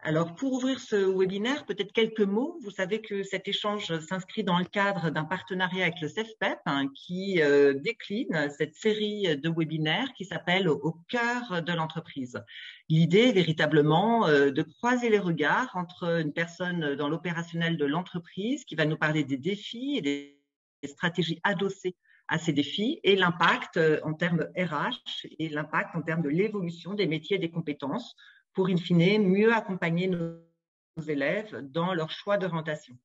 Alors, pour ouvrir ce webinaire, peut-être quelques mots. Vous savez que cet échange s'inscrit dans le cadre d'un partenariat avec le CEFPEP qui décline cette série de webinaires qui s'appelle Au cœur de l'entreprise. L'idée est véritablement de croiser les regards entre une personne dans l'opérationnel de l'entreprise qui va nous parler des défis et des stratégies adossées à ces défis et l'impact en termes RH et l'impact en termes de l'évolution des métiers et des compétences pour, in fine, mieux accompagner nos élèves dans leur choix d'orientation.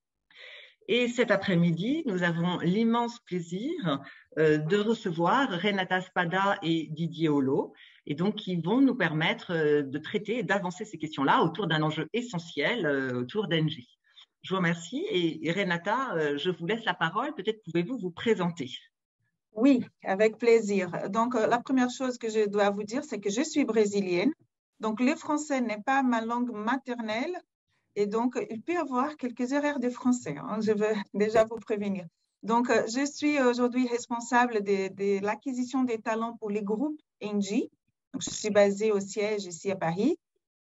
Et cet après-midi, nous avons l'immense plaisir de recevoir Renata Spada et Didier Holleaux, et donc qui vont nous permettre de traiter et d'avancer ces questions-là autour d'un enjeu essentiel, autour d'Engie. Je vous remercie et Renata, je vous laisse la parole. Peut-être pouvez-vous vous présenter. Oui, avec plaisir. Donc, la première chose que je dois vous dire, c'est que je suis brésilienne. Donc, le français n'est pas ma langue maternelle et donc, il peut y avoir quelques erreurs de français. Je veux déjà vous prévenir. Donc, je suis aujourd'hui responsable de l'acquisition des talents pour les groupes Engie. Donc, je suis basée au siège ici à Paris,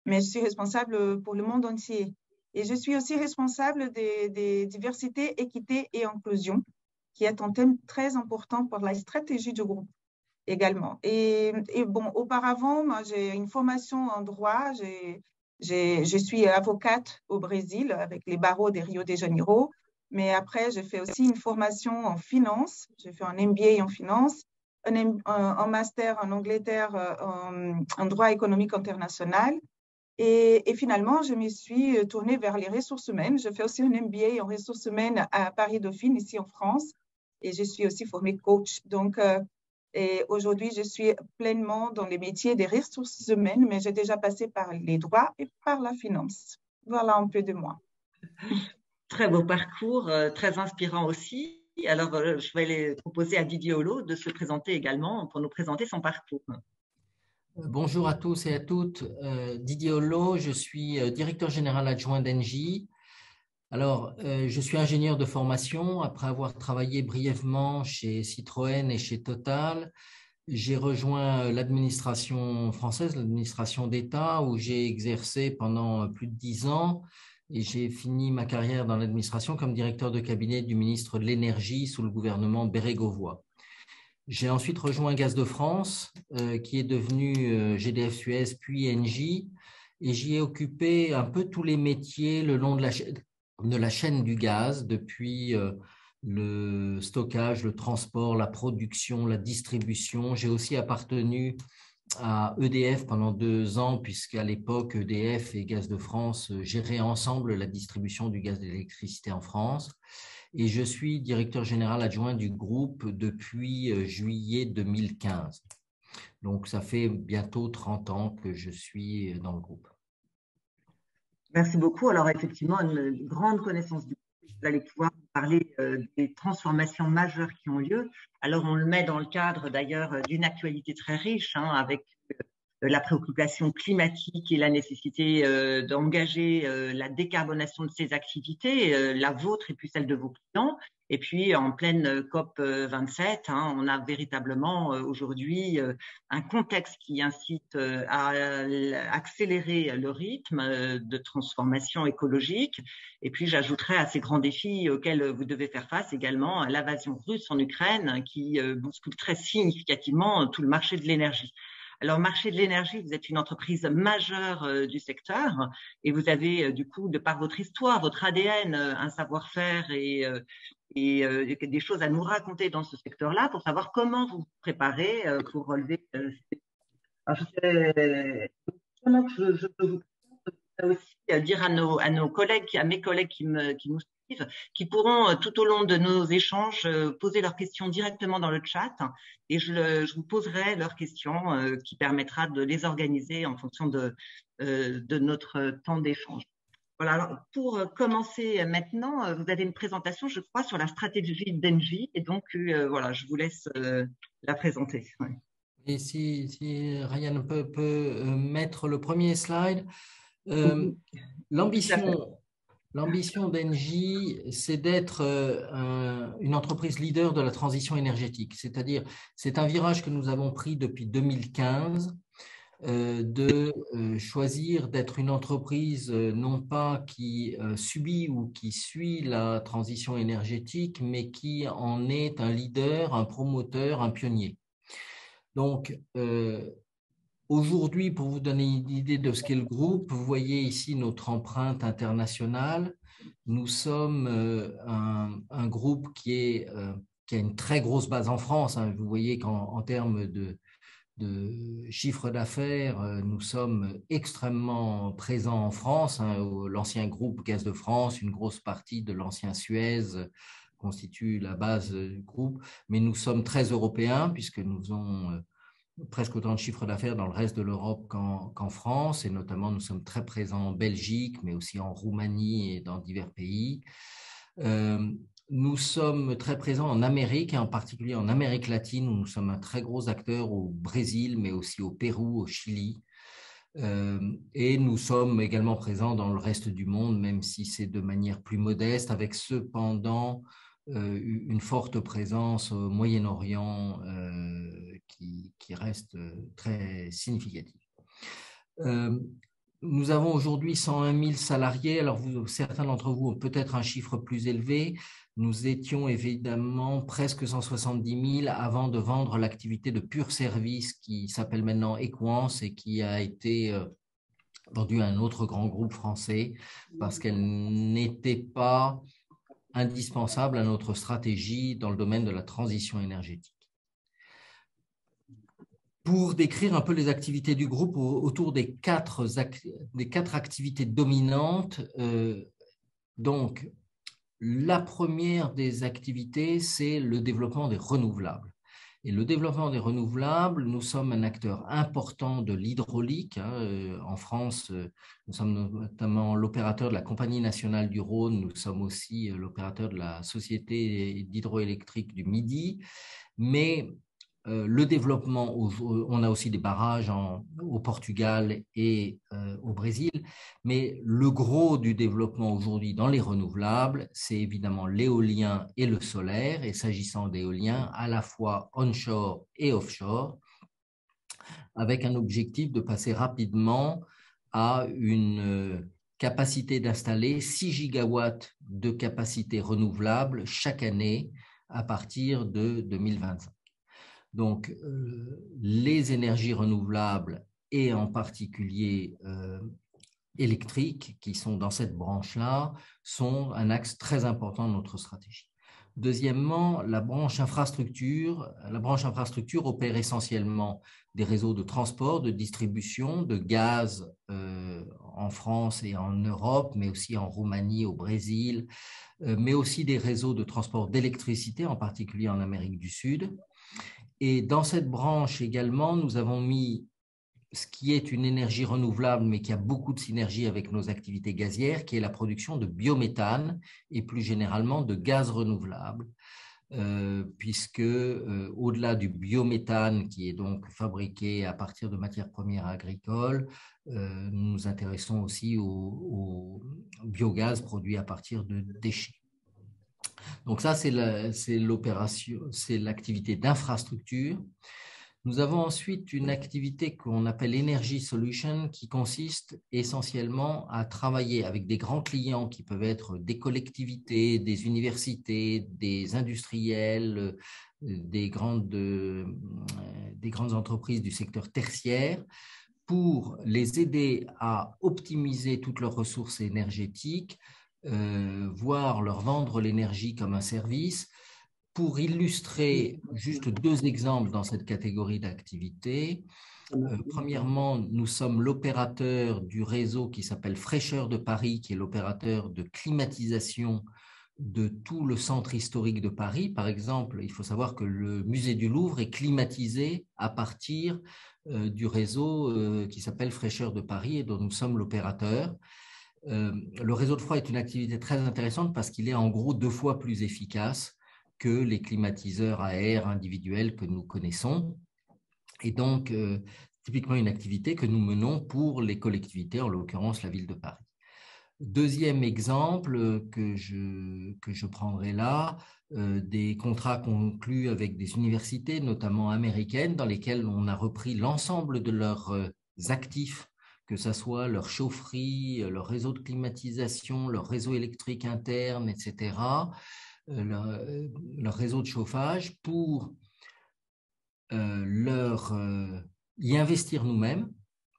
mais je suis responsable pour le monde entier. Et je suis aussi responsable des diversité, équité et inclusion, qui est un thème très important pour la stratégie du groupe également. Et bon, auparavant, moi, j'ai une formation en droit. Je suis avocate au Brésil avec les barreaux de Rio de Janeiro. Mais après, j'ai fait aussi une formation en finance. J'ai fait un MBA en finance, un master en Angleterre en droit économique international. Et finalement, je me suis tournée vers les ressources humaines. Je fais aussi un MBA en ressources humaines à Paris-Dauphine, ici en France. Et je suis aussi formée coach. Donc, et aujourd'hui, je suis pleinement dans les métiers des ressources humaines, mais j'ai déjà passé par les droits et par la finance. Voilà un peu de moi. Très beau parcours, très inspirant aussi. Alors, je vais proposer à Didier Holleaux de se présenter également pour nous présenter son parcours. Bonjour à tous et à toutes. Didier Holleaux, je suis directeur général adjoint d'Engie. Alors, je suis ingénieur de formation. Après avoir travaillé brièvement chez Citroën et chez Total, j'ai rejoint l'administration française, l'administration d'État, où j'ai exercé pendant plus de 10 ans et j'ai fini ma carrière dans l'administration comme directeur de cabinet du ministre de l'Énergie sous le gouvernement Bérégovoy. J'ai ensuite rejoint Gaz de France, qui est devenu GDF Suez, puis Engie, et j'y ai occupé un peu tous les métiers le long de la chaîne du gaz, depuis le stockage, le transport, la production, la distribution. J'ai aussi appartenu à EDF pendant 2 ans, puisqu'à l'époque, EDF et Gaz de France géraient ensemble la distribution du gaz d'électricité en France. Et je suis directeur général adjoint du groupe depuis juillet 2015. Donc, ça fait bientôt 30 ans que je suis dans le groupe. Merci beaucoup. Alors, effectivement, une grande connaissance du groupe. Vous allez pouvoir parler des transformations majeures qui ont lieu. Alors, on le met dans le cadre d'ailleurs d'une actualité très riche, avec la préoccupation climatique et la nécessité d'engager la décarbonation de ces activités, la vôtre et puis celle de vos clients. Et puis, en pleine COP 27, on a véritablement aujourd'hui un contexte qui incite à accélérer le rythme de transformation écologique. Et puis, j'ajouterais à ces grands défis auxquels vous devez faire face également l'invasion russe en Ukraine qui bouscule très significativement tout le marché de l'énergie. Alors, marché de l'énergie, vous êtes une entreprise majeure du secteur et vous avez, du coup, de par votre histoire, votre ADN, un savoir-faire et des choses à nous raconter dans ce secteur-là pour savoir comment vous vous préparez pour relever. Alors, je peux vous aussi dire à nos collègues, à mes collègues qui nous suivent, qui pourront tout au long de nos échanges poser leurs questions directement dans le chat et je vous poserai leurs questions qui permettra de les organiser en fonction de notre temps d'échange. Voilà, alors pour commencer maintenant, vous avez une présentation, je crois, sur la stratégie d'Engie et donc voilà, je vous laisse la présenter. Ouais. Et si Ryan peut mettre le premier slide. L'ambition d'Engie, c'est d'être une entreprise leader de la transition énergétique. C'est-à-dire, c'est un virage que nous avons pris depuis 2015. de choisir d'être une entreprise non pas qui subit ou qui suit la transition énergétique, mais qui en est un leader, un promoteur, un pionnier. Donc, aujourd'hui, pour vous donner une idée de ce qu'est le groupe, vous voyez ici notre empreinte internationale. Nous sommes un groupe qui a une très grosse base en France. Vous voyez qu'en termes de chiffre d'affaires, nous sommes extrêmement présents en France. L'ancien groupe Gaz de France, une grosse partie de l'ancien Suez constitue la base du groupe. Mais nous sommes très européens puisque nous faisons presque autant de chiffre d'affaires dans le reste de l'Europe qu'en France. Et notamment, nous sommes très présents en Belgique, mais aussi en Roumanie et dans divers pays. Nous sommes très présents en Amérique, et en particulier en Amérique latine, où nous sommes un très gros acteur au Brésil, mais aussi au Pérou, au Chili. Et nous sommes également présents dans le reste du monde, même si c'est de manière plus modeste, avec cependant une forte présence au Moyen-Orient qui reste très significative. Nous avons aujourd'hui 101 000 salariés. Alors, certains d'entre vous ont peut-être un chiffre plus élevé. Nous étions évidemment presque 170 000 avant de vendre l'activité de pur service qui s'appelle maintenant Equance et qui a été vendue à un autre grand groupe français parce qu'elle n'était pas indispensable à notre stratégie dans le domaine de la transition énergétique. Pour décrire un peu les activités du groupe autour des quatre activités dominantes, donc la première des activités, c'est le développement des renouvelables. Et le développement des renouvelables, nous sommes un acteur important de l'hydraulique. En France, nous sommes notamment l'opérateur de la Compagnie nationale du Rhône, nous sommes aussi l'opérateur de la Société d'hydroélectrique du Midi, mais le développement, on a aussi des barrages au Portugal et au Brésil, mais le gros du développement aujourd'hui dans les renouvelables, c'est évidemment l'éolien et le solaire, et s'agissant d'éolien, à la fois onshore et offshore, avec un objectif de passer rapidement à une capacité d'installer 6 gigawatts de capacité renouvelable chaque année à partir de 2025. Donc, les énergies renouvelables et en particulier électriques qui sont dans cette branche-là sont un axe très important de notre stratégie. Deuxièmement, la branche infrastructure opère essentiellement des réseaux de transport, de distribution de gaz en France et en Europe, mais aussi en Roumanie, au Brésil, mais aussi des réseaux de transport d'électricité, en particulier en Amérique du Sud. Et dans cette branche également, nous avons mis ce qui est une énergie renouvelable, mais qui a beaucoup de synergie avec nos activités gazières, qui est la production de biométhane et plus généralement de gaz renouvelable, puisque au-delà du biométhane, qui est donc fabriqué à partir de matières premières agricoles, nous nous intéressons aussi au biogaz produit à partir de déchets. Donc ça, c'est l'opération, c'est l'activité d'infrastructure. Nous avons ensuite une activité qu'on appelle Energy Solution qui consiste essentiellement à travailler avec des grands clients qui peuvent être des collectivités, des universités, des industriels, des grandes entreprises du secteur tertiaire pour les aider à optimiser toutes leurs ressources énergétiques, voire leur vendre l'énergie comme un service. Pour illustrer juste 2 exemples dans cette catégorie d'activités, premièrement, nous sommes l'opérateur du réseau qui s'appelle Fraîcheur de Paris, qui est l'opérateur de climatisation de tout le centre historique de Paris. Par exemple, il faut savoir que le musée du Louvre est climatisé à partir du réseau qui s'appelle Fraîcheur de Paris et dont nous sommes l'opérateur. Le réseau de froid est une activité très intéressante parce qu'il est en gros 2 fois plus efficace que les climatiseurs à air individuels que nous connaissons. Et donc, typiquement une activité que nous menons pour les collectivités, en l'occurrence la ville de Paris. Deuxième exemple que je prendrai là, des contrats conclus avec des universités, notamment américaines, dans lesquels on a repris l'ensemble de leurs actifs, que ce soit leur chaufferie, leur réseau de climatisation, leur réseau électrique interne, etc., leur réseau de chauffage, pour y investir nous-mêmes,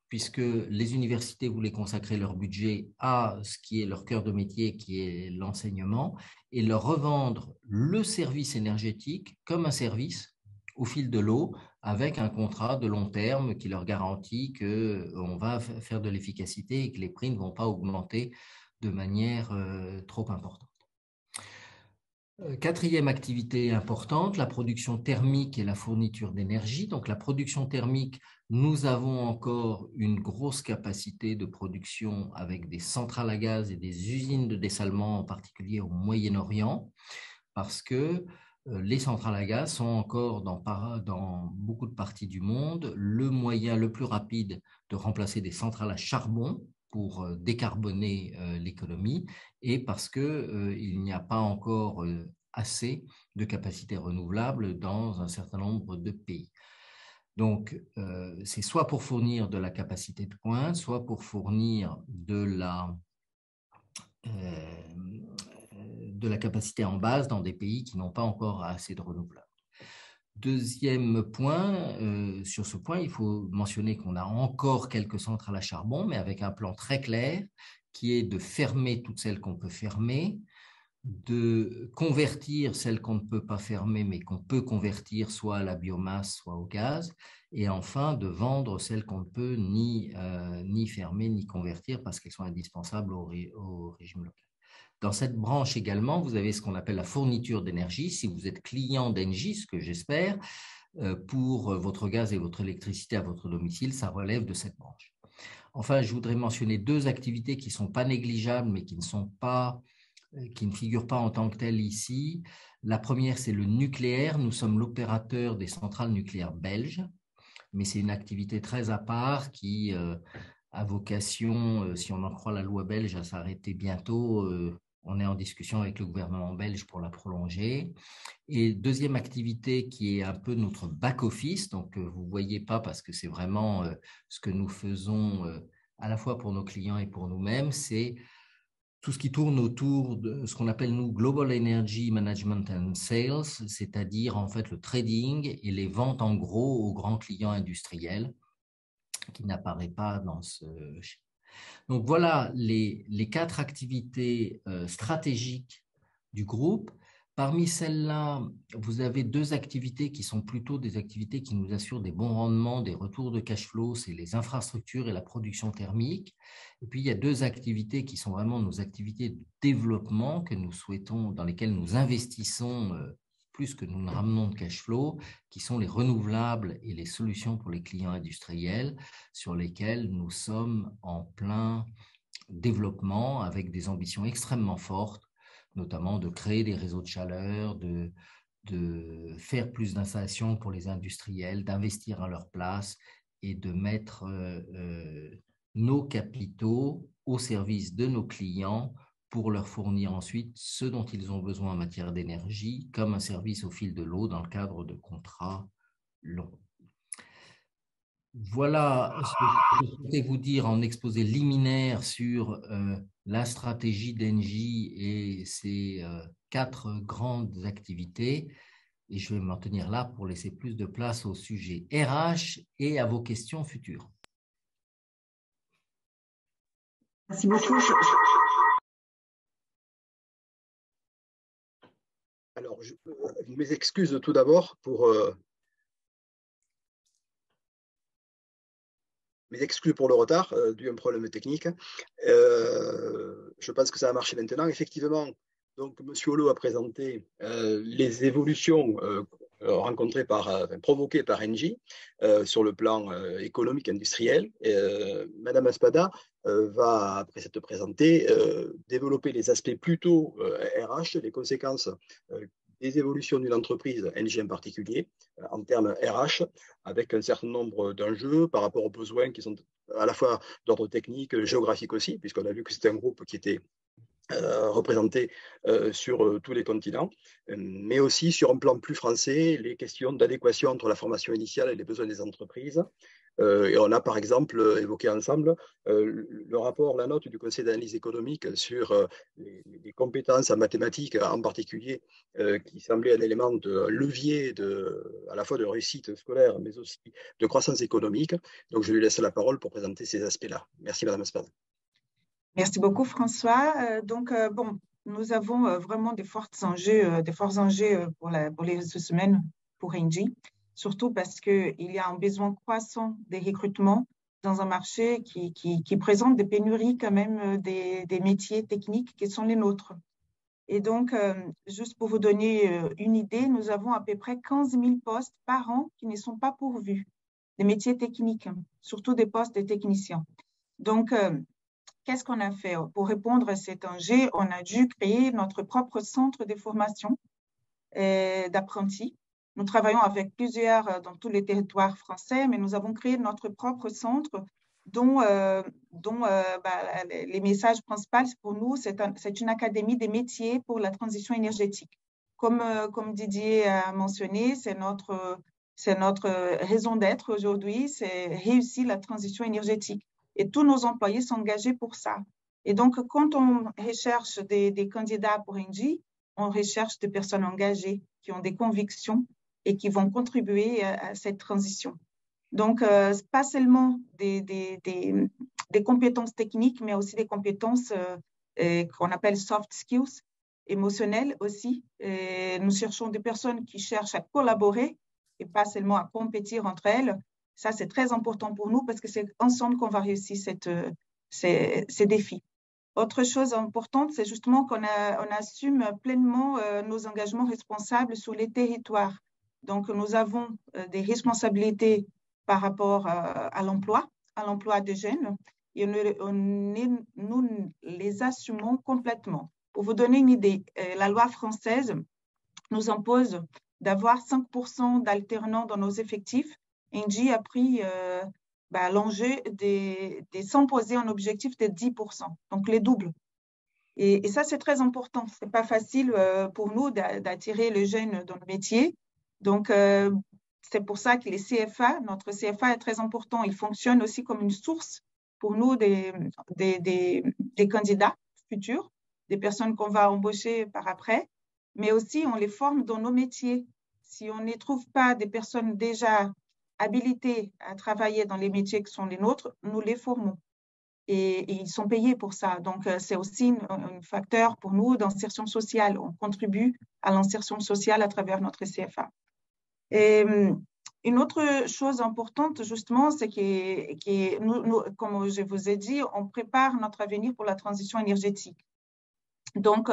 puisque les universités voulaient consacrer leur budget à ce qui est leur cœur de métier, qui est l'enseignement, et leur revendre le service énergétique comme un service au fil de l'eau, avec un contrat de long terme qui leur garantit qu'on va faire de l'efficacité et que les prix ne vont pas augmenter de manière trop importante. Quatrième activité importante, la production thermique et la fourniture d'énergie. Donc la production thermique, nous avons encore une grosse capacité de production avec des centrales à gaz et des usines de dessalement, en particulier au Moyen-Orient, parce que les centrales à gaz sont encore dans beaucoup de parties du monde le moyen le plus rapide de remplacer des centrales à charbon pour décarboner l'économie, et parce qu'il n'y a pas encore assez de capacités renouvelables dans un certain nombre de pays. Donc, c'est soit pour fournir de la capacité de pointe, soit pour fournir de la capacité en base dans des pays qui n'ont pas encore assez de renouvelables. Deuxième point, sur ce point, il faut mentionner qu'on a encore quelques centrales à charbon, mais avec un plan très clair qui est de fermer toutes celles qu'on peut fermer, de convertir celles qu'on ne peut pas fermer, mais qu'on peut convertir soit à la biomasse, soit au gaz, et enfin de vendre celles qu'on ne peut ni fermer, ni convertir parce qu'elles sont indispensables au régime local. Dans cette branche également, vous avez ce qu'on appelle la fourniture d'énergie. Si vous êtes client d'Engie, ce que j'espère, pour votre gaz et votre électricité à votre domicile, ça relève de cette branche. Enfin, je voudrais mentionner deux activités qui ne sont pas négligeables, mais qui ne figurent pas en tant que telles ici. La première, c'est le nucléaire. Nous sommes l'opérateur des centrales nucléaires belges, mais c'est une activité très à part qui a vocation, si on en croit la loi belge, à s'arrêter bientôt. On est en discussion avec le gouvernement belge pour la prolonger. Et deuxième activité qui est un peu notre back-office, donc vous ne voyez pas parce que c'est vraiment ce que nous faisons à la fois pour nos clients et pour nous-mêmes, c'est tout ce qui tourne autour de ce qu'on appelle, nous, Global Energy Management and Sales, c'est-à-dire en fait le trading et les ventes en gros aux grands clients industriels, qui n'apparaît pas dans ce schéma. Donc voilà les quatre activités stratégiques du groupe. Parmi celles-là, vous avez deux activités qui sont plutôt des activités qui nous assurent des bons rendements, des retours de cash flow, c'est les infrastructures et la production thermique. Et puis, il y a deux activités qui sont vraiment nos activités de développement que nous souhaitons, dans lesquelles nous investissons plus que nous ne ramenons de cash flow, qui sont les renouvelables et les solutions pour les clients industriels, sur lesquels nous sommes en plein développement avec des ambitions extrêmement fortes, notamment de créer des réseaux de chaleur, de faire plus d'installations pour les industriels, d'investir à leur place et de mettre nos capitaux au service de nos clients pour leur fournir ensuite ce dont ils ont besoin en matière d'énergie, comme un service au fil de l'eau dans le cadre de contrats longs. Voilà ce que je souhaitais vous dire en exposé liminaire sur la stratégie d'Engie et ses quatre grandes activités. Et je vais m'en tenir là pour laisser plus de place au sujet RH et à vos questions futures. Merci beaucoup. Alors, mes excuses tout d'abord pour le retard dû à un problème technique. Je pense que ça a marché maintenant. Effectivement, donc M. Holleaux a présenté les évolutions provoquées par Engie sur le plan économique industriel. Madame Espada va, après s'être présentée, développer les aspects plutôt RH, les conséquences des évolutions d'une entreprise, Engie en particulier, en termes RH, avec un certain nombre d'enjeux par rapport aux besoins qui sont à la fois d'ordre technique, géographique aussi, puisqu'on a vu que c'était un groupe qui était représenté sur tous les continents, mais aussi sur un plan plus français, les questions d'adéquation entre la formation initiale et les besoins des entreprises, Et on a par exemple évoqué ensemble le rapport, la note du Conseil d'analyse économique sur les compétences en mathématiques en particulier, qui semblait un élément de levier à la fois de réussite scolaire, mais aussi de croissance économique. Donc je lui laisse la parole pour présenter ces aspects-là. Merci Madame Espada. Merci beaucoup François. Bon, nous avons vraiment des forts enjeux pour les semaines pour Engie, surtout parce qu'il y a un besoin croissant des recrutements dans un marché qui présente des pénuries quand même des métiers techniques qui sont les nôtres. Et donc, juste pour vous donner une idée, nous avons à peu près 15 000 postes par an qui ne sont pas pourvus, des métiers techniques, surtout des postes de techniciens. Donc, qu'est-ce qu'on a fait? Pour répondre à cet enjeu, on a dû créer notre propre centre de formation d'apprentis. Nous travaillons avec plusieurs dans tous les territoires français, mais nous avons créé notre propre centre dont les messages principaux pour nous, c'est une académie des métiers pour la transition énergétique. Comme Didier a mentionné, c'est notre raison d'être aujourd'hui, c'est réussir la transition énergétique. Et tous nos employés sont engagés pour ça. Et donc, quand on recherche des candidats pour Engie, on recherche des personnes engagées qui ont des convictions et qui vont contribuer à cette transition. Donc, pas seulement des compétences techniques, mais aussi des compétences qu'on appelle soft skills, émotionnelles aussi. Et nous cherchons des personnes qui cherchent à collaborer et pas seulement à compétir entre elles. Ça, c'est très important pour nous parce que c'est ensemble qu'on va réussir ces défis. Autre chose importante, c'est justement qu'on assume pleinement nos engagements responsables sur les territoires. Donc, nous avons des responsabilités par rapport à l'emploi des jeunes et nous les assumons complètement. Pour vous donner une idée, la loi française nous impose d'avoir 5% d'alternants dans nos effectifs. Engie a pris l'enjeu de s'imposer un objectif de 10%, donc les doubles. Et ça, c'est très important. Ce n'est pas facile pour nous d'attirer les jeunes dans le métier. Donc, c'est pour ça que notre CFA est très important. Il fonctionne aussi comme une source pour nous des candidats futurs, des personnes qu'on va embaucher par après, mais aussi on les forme dans nos métiers. Si on ne trouve pas des personnes déjà habilités à travailler dans les métiers qui sont les nôtres, nous les formons. Et ils sont payés pour ça. Donc, c'est aussi un facteur pour nous d'insertion sociale. On contribue à l'insertion sociale à travers notre CFA. Et une autre chose importante, justement, c'est que nous, comme je vous ai dit, on prépare notre avenir pour la transition énergétique. Donc,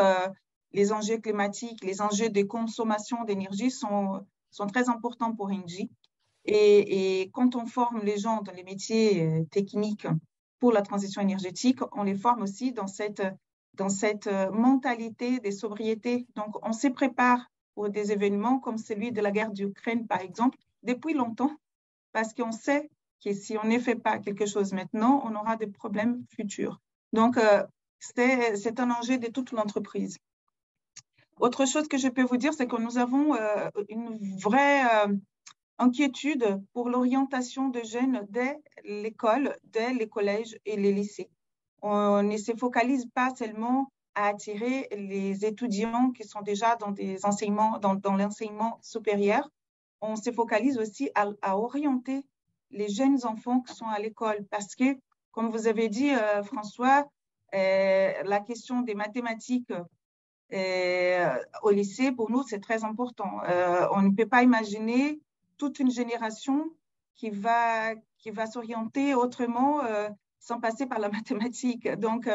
les enjeux climatiques, les enjeux de consommation d'énergie sont très importants pour Engie. Et quand on forme les gens dans les métiers techniques pour la transition énergétique, on les forme aussi dans cette mentalité de sobriété. Donc, on se prépare pour des événements comme celui de la guerre d'Ukraine, par exemple, depuis longtemps, parce qu'on sait que si on ne fait pas quelque chose maintenant, on aura des problèmes futurs. Donc, c'est un enjeu de toute l'entreprise. Autre chose que je peux vous dire, c'est que nous avons une vraie inquiétude pour l'orientation de jeunes dès l'école, dès les collèges et les lycées. On ne se focalise pas seulement à attirer les étudiants qui sont déjà dans des enseignements, dans l'enseignement supérieur. On se focalise aussi à orienter les jeunes enfants qui sont à l'école parce que, comme vous avez dit, François, la question des mathématiques au lycée, pour nous, c'est très important. On ne peut pas imaginer toute une génération qui va s'orienter autrement sans passer par la mathématique. Donc,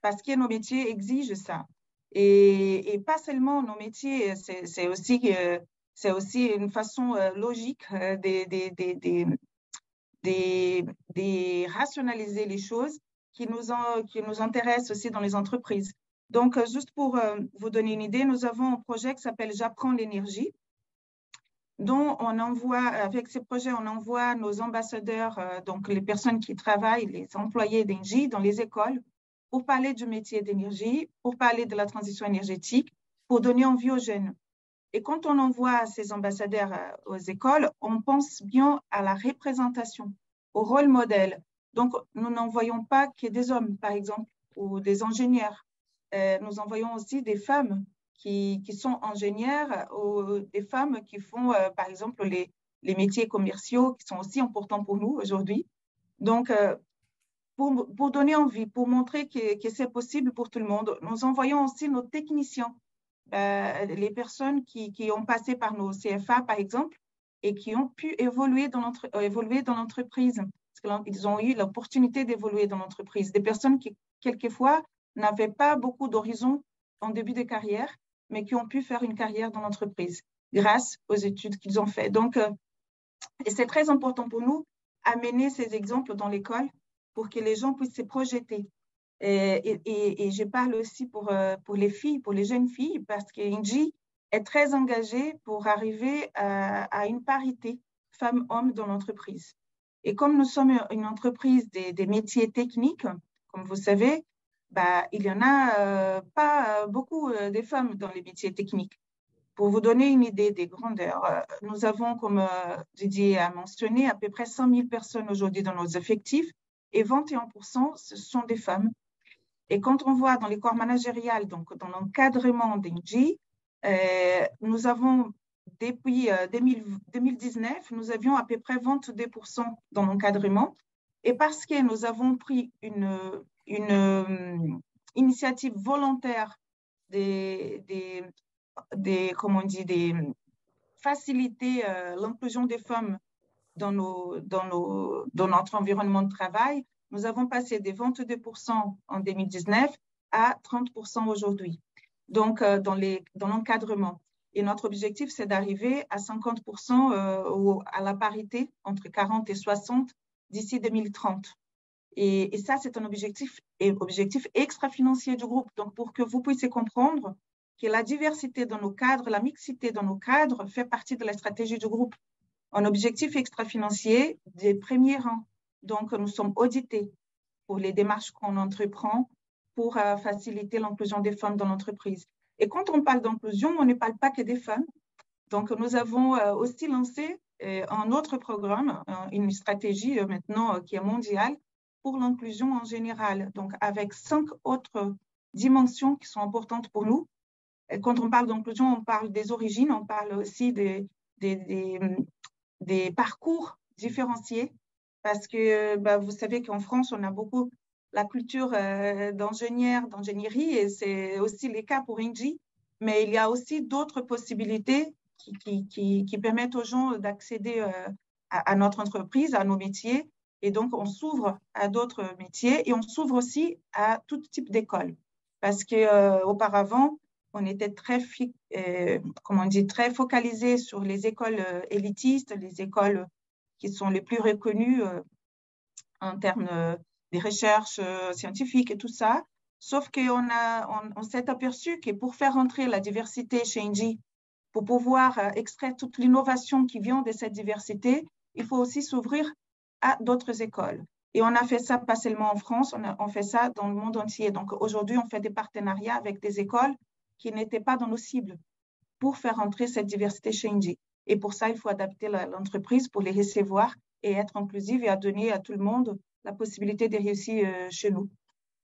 parce que nos métiers exigent ça. Et pas seulement nos métiers, c'est aussi une façon logique de rationaliser les choses qui nous intéressent aussi dans les entreprises. Donc, juste pour vous donner une idée, nous avons un projet qui s'appelle « J'apprends l'énergie », dont avec ces projets, on envoie nos ambassadeurs, donc les personnes qui travaillent, les employés d'Engie dans les écoles, pour parler du métier d'énergie, pour parler de la transition énergétique, pour donner envie aux jeunes. Et quand on envoie ces ambassadeurs aux écoles, on pense bien à la représentation. au rôle modèle. Donc, nous n'envoyons pas que des hommes, par exemple, ou des ingénieurs. Nous envoyons aussi des femmes qui sont ingénieurs ou des femmes qui font, par exemple, les métiers commerciaux qui sont aussi importants pour nous aujourd'hui. Donc, pour donner envie, pour montrer que c'est possible pour tout le monde, nous envoyons aussi nos techniciens, les personnes qui ont passé par nos CFA, par exemple, et qui ont pu évoluer dans l'entreprise, parce qu'ils ont eu l'opportunité d'évoluer dans l'entreprise. Des personnes qui, quelquefois, n'avaient pas beaucoup d'horizon en début de carrière, mais qui ont pu faire une carrière dans l'entreprise grâce aux études qu'ils ont faites. Donc, et c'est très important pour nous amener ces exemples dans l'école pour que les gens puissent se projeter. Et je parle aussi pour les filles, pour les jeunes filles, parce qu'Engie est très engagée pour arriver à une parité femmes-hommes dans l'entreprise. Et comme nous sommes une entreprise des métiers techniques, comme vous savez, il n'y en a pas beaucoup de femmes dans les métiers techniques. Pour vous donner une idée des grandeurs, nous avons, comme Didier a mentionné, à peu près 100 000 personnes aujourd'hui dans nos effectifs et 21%, ce sont des femmes. Et quand on voit dans les corps managériels, donc dans l'encadrement d'Engie, nous avons, depuis 2019, nous avions à peu près 22% dans l'encadrement. Et parce que nous avons pris une initiative volontaire de faciliter l'inclusion des femmes dans notre environnement de travail, nous avons passé de 22% en 2019 à 30% aujourd'hui, donc dans l'encadrement. Et notre objectif, c'est d'arriver à 50% à la parité entre 40 et 60 d'ici 2030. Et ça, c'est un objectif extra-financier du groupe. Donc, pour que vous puissiez comprendre que la diversité dans nos cadres, la mixité dans nos cadres fait partie de la stratégie du groupe. Un objectif extra-financier des premiers rangs. Donc, nous sommes audités pour les démarches qu'on entreprend pour faciliter l'inclusion des femmes dans l'entreprise. Et quand on parle d'inclusion, on ne parle pas que des femmes. Donc, nous avons aussi lancé un autre programme, une stratégie maintenant qui est mondiale pour l'inclusion en général. Donc, avec 5 autres dimensions qui sont importantes pour nous. Et quand on parle d'inclusion, on parle des origines, on parle aussi des parcours différenciés. Parce que vous savez qu'en France, on a beaucoup la culture d'ingénierie et c'est aussi le cas pour Engie. Mais il y a aussi d'autres possibilités qui permettent aux gens d'accéder à notre entreprise, à nos métiers. Et donc, on s'ouvre à d'autres métiers et on s'ouvre aussi à tout type d'école. Parce qu'auparavant, on était très focalisé sur les écoles élitistes, les écoles qui sont les plus reconnues en termes des recherches scientifiques et tout ça. Sauf qu'on s'est aperçu que pour faire entrer la diversité chez Engie, pour pouvoir extraire toute l'innovation qui vient de cette diversité, il faut aussi s'ouvrir à d'autres écoles. Et on a fait ça pas seulement en France, on fait ça dans le monde entier. Donc aujourd'hui, on fait des partenariats avec des écoles qui n'étaient pas dans nos cibles pour faire entrer cette diversité chez Engie. Et pour ça, il faut adapter l'entreprise pour les recevoir et être inclusive et à donner à tout le monde la possibilité de réussir chez nous.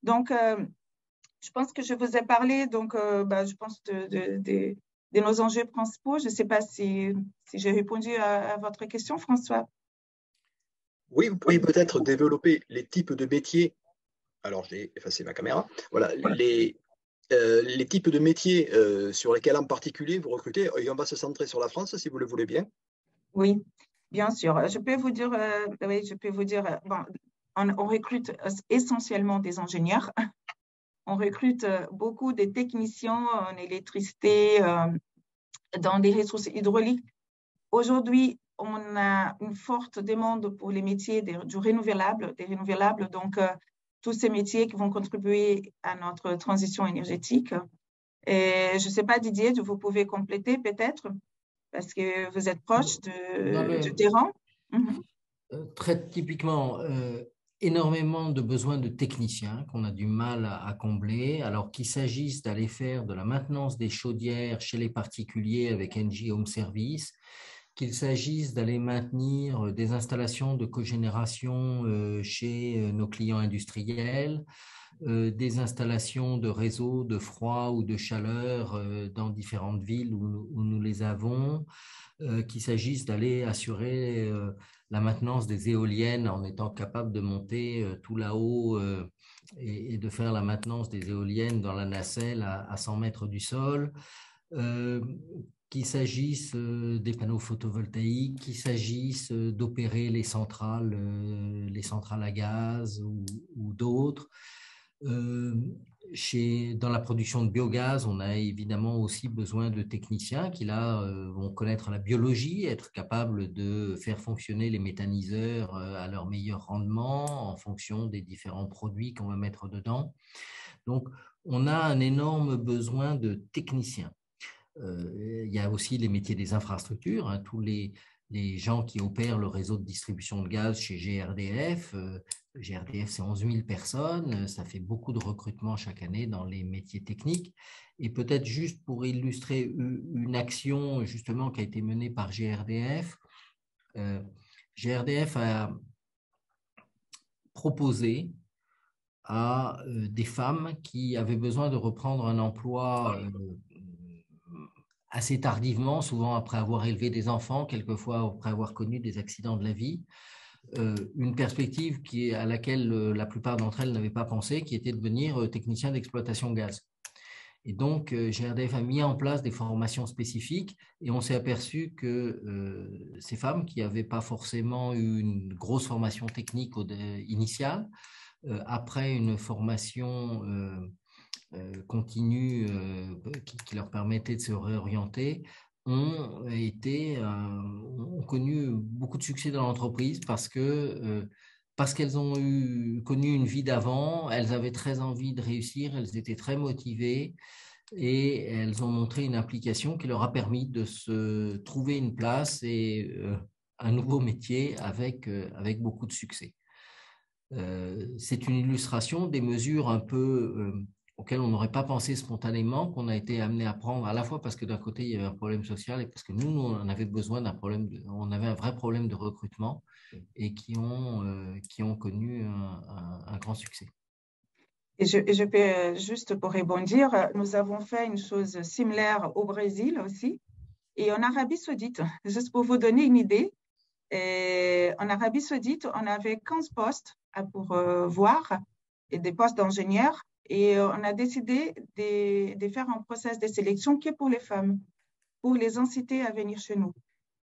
Donc, je pense que je vous ai parlé, donc, je pense de nos enjeux principaux. Je ne sais pas si j'ai répondu à votre question, François. Oui, vous pourriez peut-être développer les types de métiers. Alors, j'ai effacé ma caméra. Voilà, les types de métiers sur lesquels en particulier vous recrutez. Et on va se centrer sur la France, si vous le voulez bien. Oui, bien sûr. Je peux vous dire, on recrute essentiellement des ingénieurs. On recrute beaucoup de techniciens en électricité, dans des ressources hydrauliques. Aujourd'hui, on a une forte demande pour les métiers des renouvelables. Donc, tous ces métiers qui vont contribuer à notre transition énergétique. Et je ne sais pas, Didier, vous pouvez compléter peut-être, parce que vous êtes proche du terrain. Très typiquement, énormément de besoins de techniciens qu'on a du mal à combler, alors qu'il s'agisse d'aller faire de la maintenance des chaudières chez les particuliers avec Engie Home Service, qu'il s'agisse d'aller maintenir des installations de cogénération chez nos clients industriels, des installations de réseaux de froid ou de chaleur dans différentes villes où nous les avons, qu'il s'agisse d'aller assurer la maintenance des éoliennes en étant capable de monter tout là-haut et de faire la maintenance des éoliennes dans la nacelle à 100 mètres du sol, qu'il s'agisse des panneaux photovoltaïques, qu'il s'agisse d'opérer les centrales à gaz ou d'autres. Dans la production de biogaz, on a évidemment aussi besoin de techniciens qui, là, vont connaître la biologie, être capables de faire fonctionner les méthaniseurs à leur meilleur rendement en fonction des différents produits qu'on va mettre dedans. Donc, on a un énorme besoin de techniciens. Il y a aussi les métiers des infrastructures, hein, tous les gens qui opèrent le réseau de distribution de gaz chez GRDF. GRDF, c'est 11 000 personnes, ça fait beaucoup de recrutement chaque année dans les métiers techniques. Et peut-être juste pour illustrer une action justement qui a été menée par GRDF, GRDF a proposé à des femmes qui avaient besoin de reprendre un emploi assez tardivement, souvent après avoir élevé des enfants, quelquefois après avoir connu des accidents de la vie, une perspective à laquelle la plupart d'entre elles n'avaient pas pensé, qui était de devenir technicien d'exploitation gaz. Et donc, GRDF a mis en place des formations spécifiques et on s'est aperçu que ces femmes qui n'avaient pas forcément eu une grosse formation technique initiale, après une formation continue qui leur permettait de se réorienter, ont connu beaucoup de succès dans l'entreprise parce qu'elles ont connu une vie d'avant, elles avaient très envie de réussir, elles étaient très motivées et elles ont montré une implication qui leur a permis de se trouver une place et un nouveau métier avec beaucoup de succès. C'est une illustration des mesures un peu auxquelles on n'aurait pas pensé spontanément, qu'on a été amené à prendre, à la fois parce que d'un côté, il y avait un problème social et parce que nous on avait besoin on avait un vrai problème de recrutement et qui ont connu un grand succès. Et je peux juste pour rebondir, nous avons fait une chose similaire au Brésil aussi et en Arabie Saoudite, juste pour vous donner une idée. En Arabie Saoudite, on avait 15 postes pour voir et des postes d'ingénieurs. Et on a décidé de faire un process de sélection que pour les femmes, pour les inciter à venir chez nous.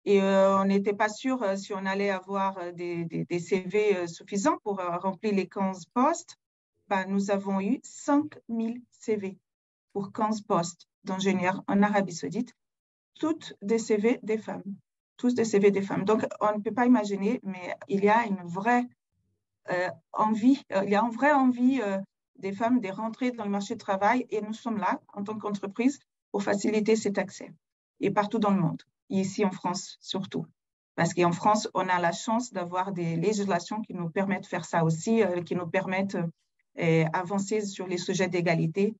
Et on n'était pas sûr si on allait avoir des CV suffisants pour remplir les 15 postes. Nous avons eu 5000 CV pour 15 postes d'ingénieurs en Arabie Saoudite, toutes des CV des femmes. Tous des CV des femmes. Donc, on ne peut pas imaginer, mais il y a une vraie envie, des femmes de rentrer dans le marché du travail et nous sommes là, en tant qu'entreprise, pour faciliter cet accès. Et partout dans le monde, et ici en France surtout. Parce qu'en France, on a la chance d'avoir des législations qui nous permettent de faire ça aussi, qui nous permettent d'avancer sur les sujets d'égalité.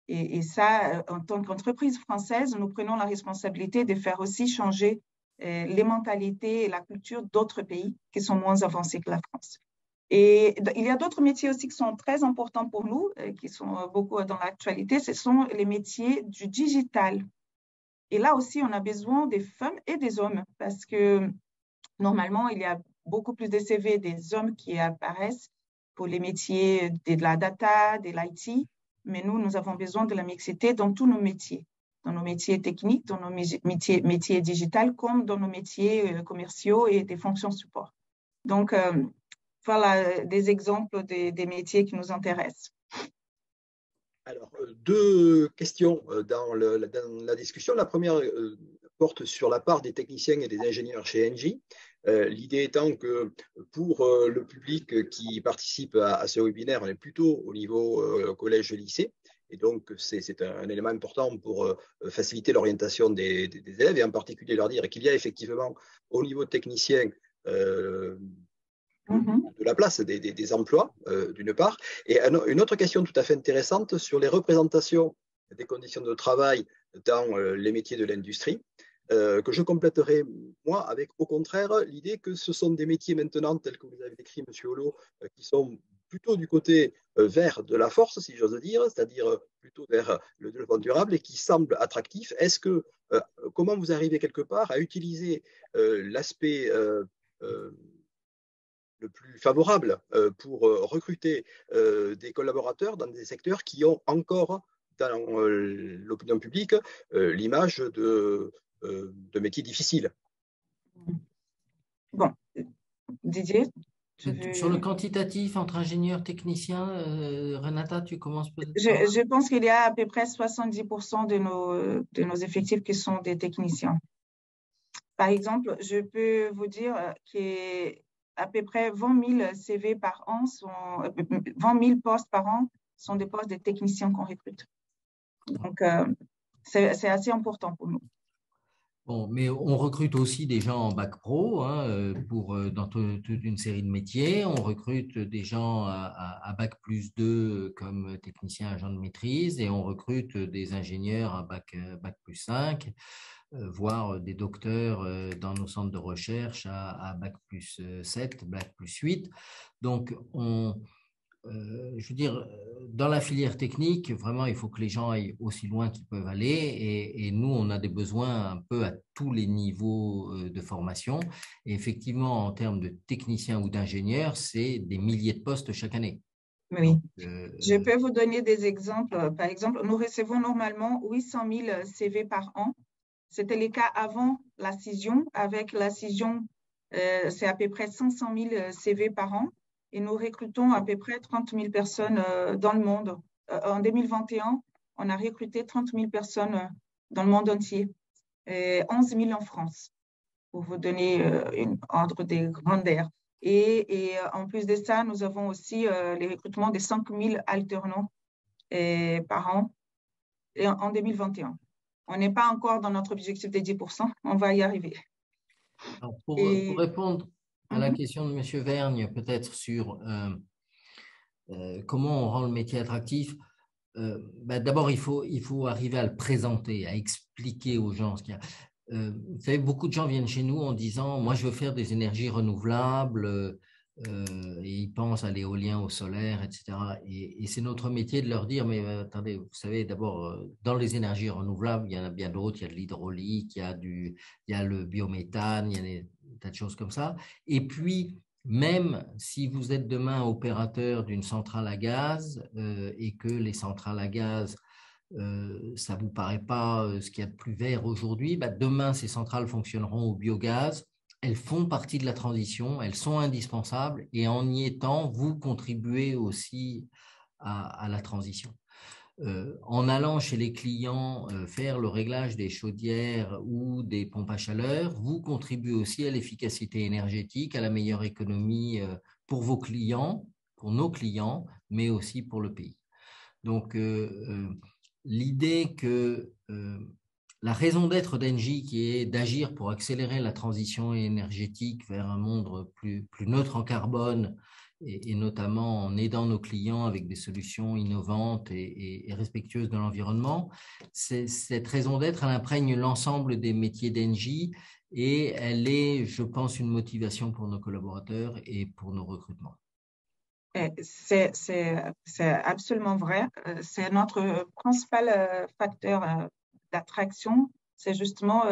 Et ça, en tant qu'entreprise française, nous prenons la responsabilité de faire aussi changer les mentalités et la culture d'autres pays qui sont moins avancés que la France. Et il y a d'autres métiers aussi qui sont très importants pour nous, qui sont beaucoup dans l'actualité, ce sont les métiers du digital. Et là aussi, on a besoin des femmes et des hommes parce que normalement, il y a beaucoup plus de CV des hommes qui apparaissent pour les métiers de la data, de l'IT, mais nous avons besoin de la mixité dans tous nos métiers techniques, dans nos métiers digitales, comme dans nos métiers commerciaux et des fonctions support. Donc, voilà des exemples des métiers qui nous intéressent. Alors, deux questions dans la discussion. La première porte sur la part des techniciens et des ingénieurs chez Engie. L'idée étant que pour le public qui participe à ce webinaire, on est plutôt au niveau collège-lycée. Et donc, c'est un élément important pour faciliter l'orientation des élèves et en particulier leur dire qu'il y a effectivement au niveau technicien de la place, des emplois, d'une part. Et une autre question tout à fait intéressante sur les représentations des conditions de travail dans les métiers de l'industrie. que je compléterai, moi, avec au contraire l'idée que ce sont des métiers maintenant, tels que vous avez décrit, M. Holo, qui sont plutôt du côté vers de la force, si j'ose dire, c'est-à-dire plutôt vers le développement durable et qui semblent attractifs. Comment vous arrivez quelque part à utiliser l'aspect le plus favorable pour recruter des collaborateurs dans des secteurs qui ont encore dans l'opinion publique l'image de métiers difficiles? Bon, Didier, sur le quantitatif entre ingénieurs, techniciens, Renata, tu commences peut-être. Je pense qu'il y a à peu près 70% de nos effectifs qui sont des techniciens. Par exemple, je peux vous dire qu'à peu près 20 000 CV par an, 20 000 postes par an sont des postes de techniciens qu'on recrute. Donc, c'est assez important pour nous. Bon, mais on recrute aussi des gens en bac pro dans toute une série de métiers. On recrute des gens à bac plus 2 comme technicien agent de maîtrise et on recrute des ingénieurs à bac plus 5, voire des docteurs dans nos centres de recherche à bac plus 7, bac plus 8. Donc, je veux dire, dans la filière technique, vraiment, il faut que les gens aillent aussi loin qu'ils peuvent aller. Et nous, on a des besoins un peu à tous les niveaux de formation. Et effectivement, en termes de techniciens ou d'ingénieurs, c'est des milliers de postes chaque année. Oui. Donc, je peux vous donner des exemples. Par exemple, nous recevons normalement 800 000 CV par an. C'était le cas avant la scission. Avec la scission, c'est à peu près 500 000 CV par an. Et nous recrutons à peu près 30 000 personnes dans le monde. En 2021, on a recruté 30 000 personnes dans le monde entier, et 11 000 en France, pour vous donner un ordre de grandeur. Et en plus de ça, nous avons aussi les recrutements de 5 000 alternants par an en 2021. On n'est pas encore dans notre objectif des 10%, on va y arriver. Alors pour répondre à la question de M. Vergne, peut-être sur comment on rend le métier attractif. D'abord, il faut arriver à le présenter, à expliquer aux gens ce qu'il y a. Vous savez, beaucoup de gens viennent chez nous en disant « moi, je veux faire des énergies renouvelables ». Et ils pensent à l'éolien, au solaire, etc. Et c'est notre métier de leur dire, mais attendez, vous savez, d'abord, dans les énergies renouvelables, il y en a bien d'autres, il y a de l'hydraulique, il y a le biométhane, il y a des tas de choses comme ça. Et puis, même si vous êtes demain opérateur d'une centrale à gaz et que les centrales à gaz, ça ne vous paraît pas ce qu'il y a de plus vert aujourd'hui, demain, ces centrales fonctionneront au biogaz. Elles font partie de la transition, elles sont indispensables et en y étant, vous contribuez aussi à la transition. En allant chez les clients faire le réglage des chaudières ou des pompes à chaleur, vous contribuez aussi à l'efficacité énergétique, à la meilleure économie pour vos clients, pour nos clients, mais aussi pour le pays. Donc, l'idée que la raison d'être d'Engie, qui est d'agir pour accélérer la transition énergétique vers un monde plus neutre en carbone et notamment en aidant nos clients avec des solutions innovantes et respectueuses de l'environnement, cette raison d'être, elle imprègne l'ensemble des métiers d'Engie et elle est, je pense, une motivation pour nos collaborateurs et pour nos recrutements. C'est absolument vrai. C'est notre principal facteur d'attraction, c'est justement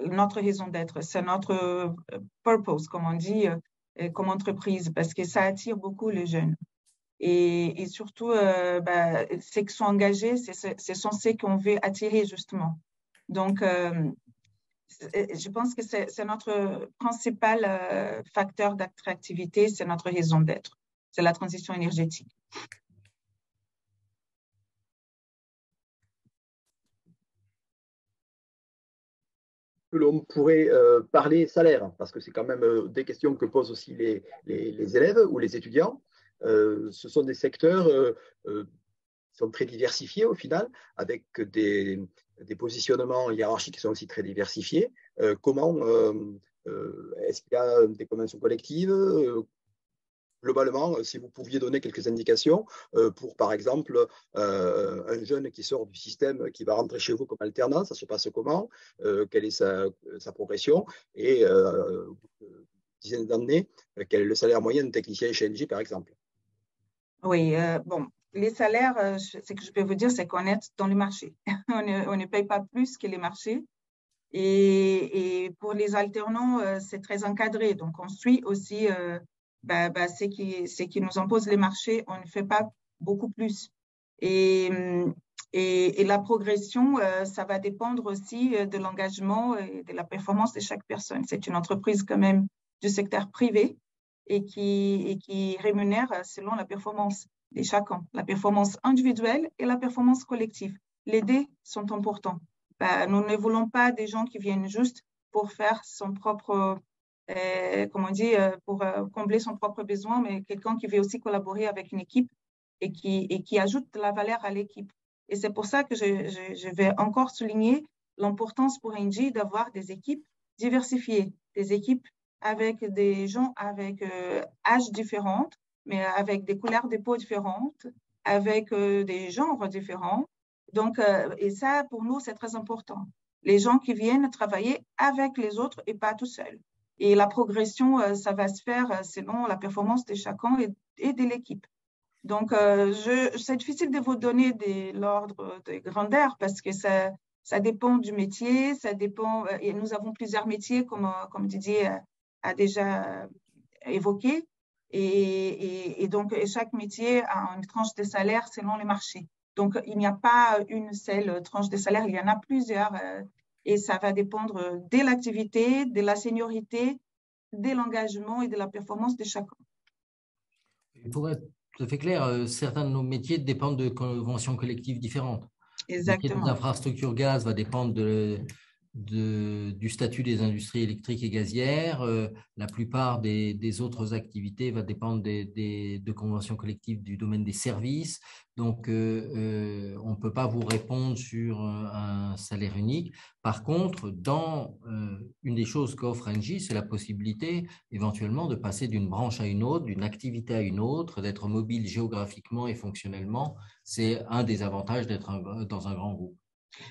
notre raison d'être, c'est notre purpose, comme on dit, comme entreprise, parce que ça attire beaucoup les jeunes. Et surtout, ceux qui sont engagés, ce sont ceux qu'on veut attirer, justement. Donc, je pense que c'est notre principal facteur d'attractivité, c'est notre raison d'être, c'est la transition énergétique. L'on pourrait parler salaire, parce que c'est quand même des questions que posent aussi les élèves ou les étudiants. Ce sont des secteurs qui sont très diversifiés au final, avec des positionnements hiérarchiques qui sont aussi très diversifiés. Est-ce qu'il y a des conventions collectives? globalement, si vous pouviez donner quelques indications pour, par exemple, un jeune qui sort du système, qui va rentrer chez vous comme alternant, ça se passe comment, quelle est sa progression et dizaine d'années, quel est le salaire moyen de technicien chez Engie, par exemple? Oui, bon, les salaires, ce que je peux vous dire, c'est qu'on est dans le marché. On ne paye pas plus que les marchés. Et pour les alternants, c'est très encadré. Donc, on suit aussi ce qui nous impose les marchés. On ne fait pas beaucoup plus. Et la progression, ça va dépendre aussi de l'engagement et de la performance de chaque personne. C'est une entreprise quand même du secteur privé et qui rémunère selon la performance de chacun, la performance individuelle et la performance collective. Les deux sont importants. Nous ne voulons pas des gens qui viennent juste pour faire son propre, pour combler son propre besoin, mais quelqu'un qui veut aussi collaborer avec une équipe et qui ajoute de la valeur à l'équipe. Et c'est pour ça que je vais encore souligner l'importance pour Engie d'avoir des équipes diversifiées, des équipes avec des gens avec âges différents, mais avec des couleurs de peau différentes, avec des genres différents. Donc, et ça, pour nous, c'est très important. Les gens qui viennent travailler avec les autres et pas tout seuls. Et la progression, ça va se faire selon la performance de chacun et de l'équipe. Donc, c'est difficile de vous donner l'ordre de grandeur parce que ça dépend du métier, ça dépend, et nous avons plusieurs métiers, comme Didier a déjà évoqué. Et donc, chaque métier a une tranche de salaire selon les marchés. Donc, il n'y a pas une seule tranche de salaire, il y en a plusieurs et ça va dépendre de l'activité, de la seniorité, de l'engagement et de la performance de chacun. Pour être tout à fait clair, certains de nos métiers dépendent de conventions collectives différentes. Exactement. Le métier des infrastructures gaz va dépendre du statut des industries électriques et gazières. La plupart des autres activités va dépendre de conventions collectives du domaine des services. Donc, on ne peut pas vous répondre sur un salaire unique. Par contre, une des choses qu'offre Engie, c'est la possibilité éventuellement de passer d'une branche à une autre, d'une activité à une autre, d'être mobile géographiquement et fonctionnellement. C'est un des avantages d'être dans un grand groupe.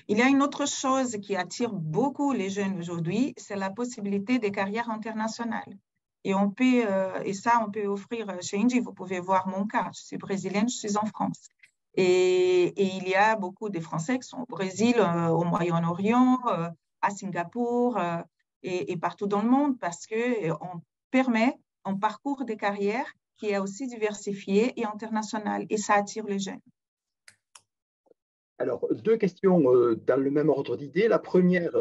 Il y a une autre chose qui attire beaucoup les jeunes aujourd'hui, c'est la possibilité des carrières internationales. Et on peut offrir chez Engie. Vous pouvez voir mon cas. Je suis brésilienne, je suis en France. Et il y a beaucoup de Français qui sont au Brésil, au Moyen-Orient, à Singapour et partout dans le monde parce qu'on permet un parcours de carrière qui est aussi diversifié et international. Et ça attire les jeunes. Alors, deux questions dans le même ordre d'idée. La première,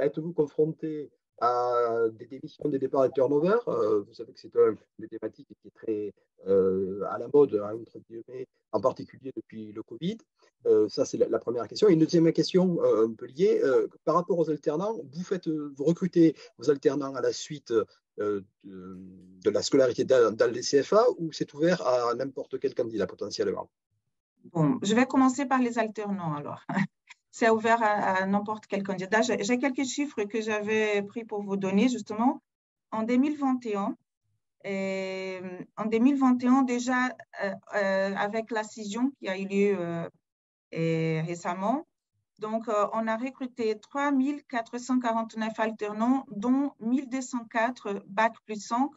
êtes-vous confronté à des démissions, des départs et turnover? Vous savez que c'est une thématique qui est très à la mode, entre guillemets, en particulier depuis le Covid. Ça, c'est la première question. Et une deuxième question un peu liée, par rapport aux alternants, vous recrutez vos alternants à la suite de la scolarité dans les CFA ou c'est ouvert à n'importe quel candidat potentiellement? Bon, je vais commencer par les alternants alors. C'est ouvert à n'importe quel candidat. J'ai quelques chiffres que j'avais pris pour vous donner justement. En 2021, déjà, avec la scission qui a eu lieu récemment, donc on a recruté 3 449 alternants, dont 1 204 Bac plus 5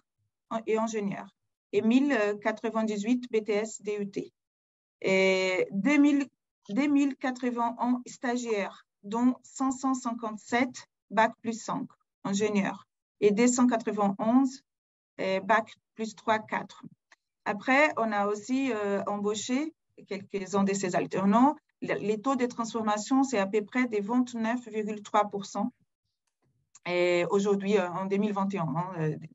et ingénieurs, et 1 098 BTS DUT. Et 2081 stagiaires, dont 557 Bac plus 5 ingénieurs et 291 Bac plus 3, 4. Après, on a aussi embauché quelques-uns de ces alternants. Les taux de transformation, c'est à peu près de 29,3%. Et aujourd'hui, en 2021,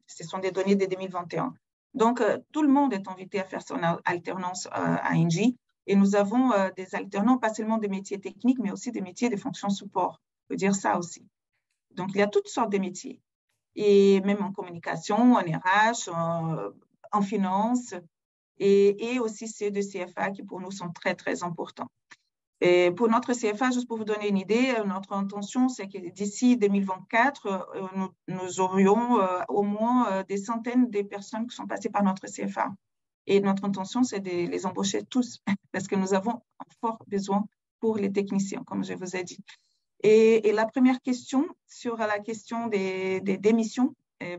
ce sont des données de 2021. Donc, tout le monde est invité à faire son alternance à Engie. Et nous avons des alternants, pas seulement des métiers techniques, mais aussi des métiers de fonctions support. On peut dire ça aussi. Donc, il y a toutes sortes de métiers. Et même en communication, en RH, en finance, et aussi ceux de CFA qui pour nous sont très, très importants. Et pour notre CFA, juste pour vous donner une idée, notre intention, c'est que d'ici 2024, nous aurions au moins des centaines de personnes qui sont passées par notre CFA. Et notre intention, c'est de les embaucher tous, parce que nous avons un fort besoin pour les techniciens, comme je vous ai dit. Et la première question sur la question des démissions,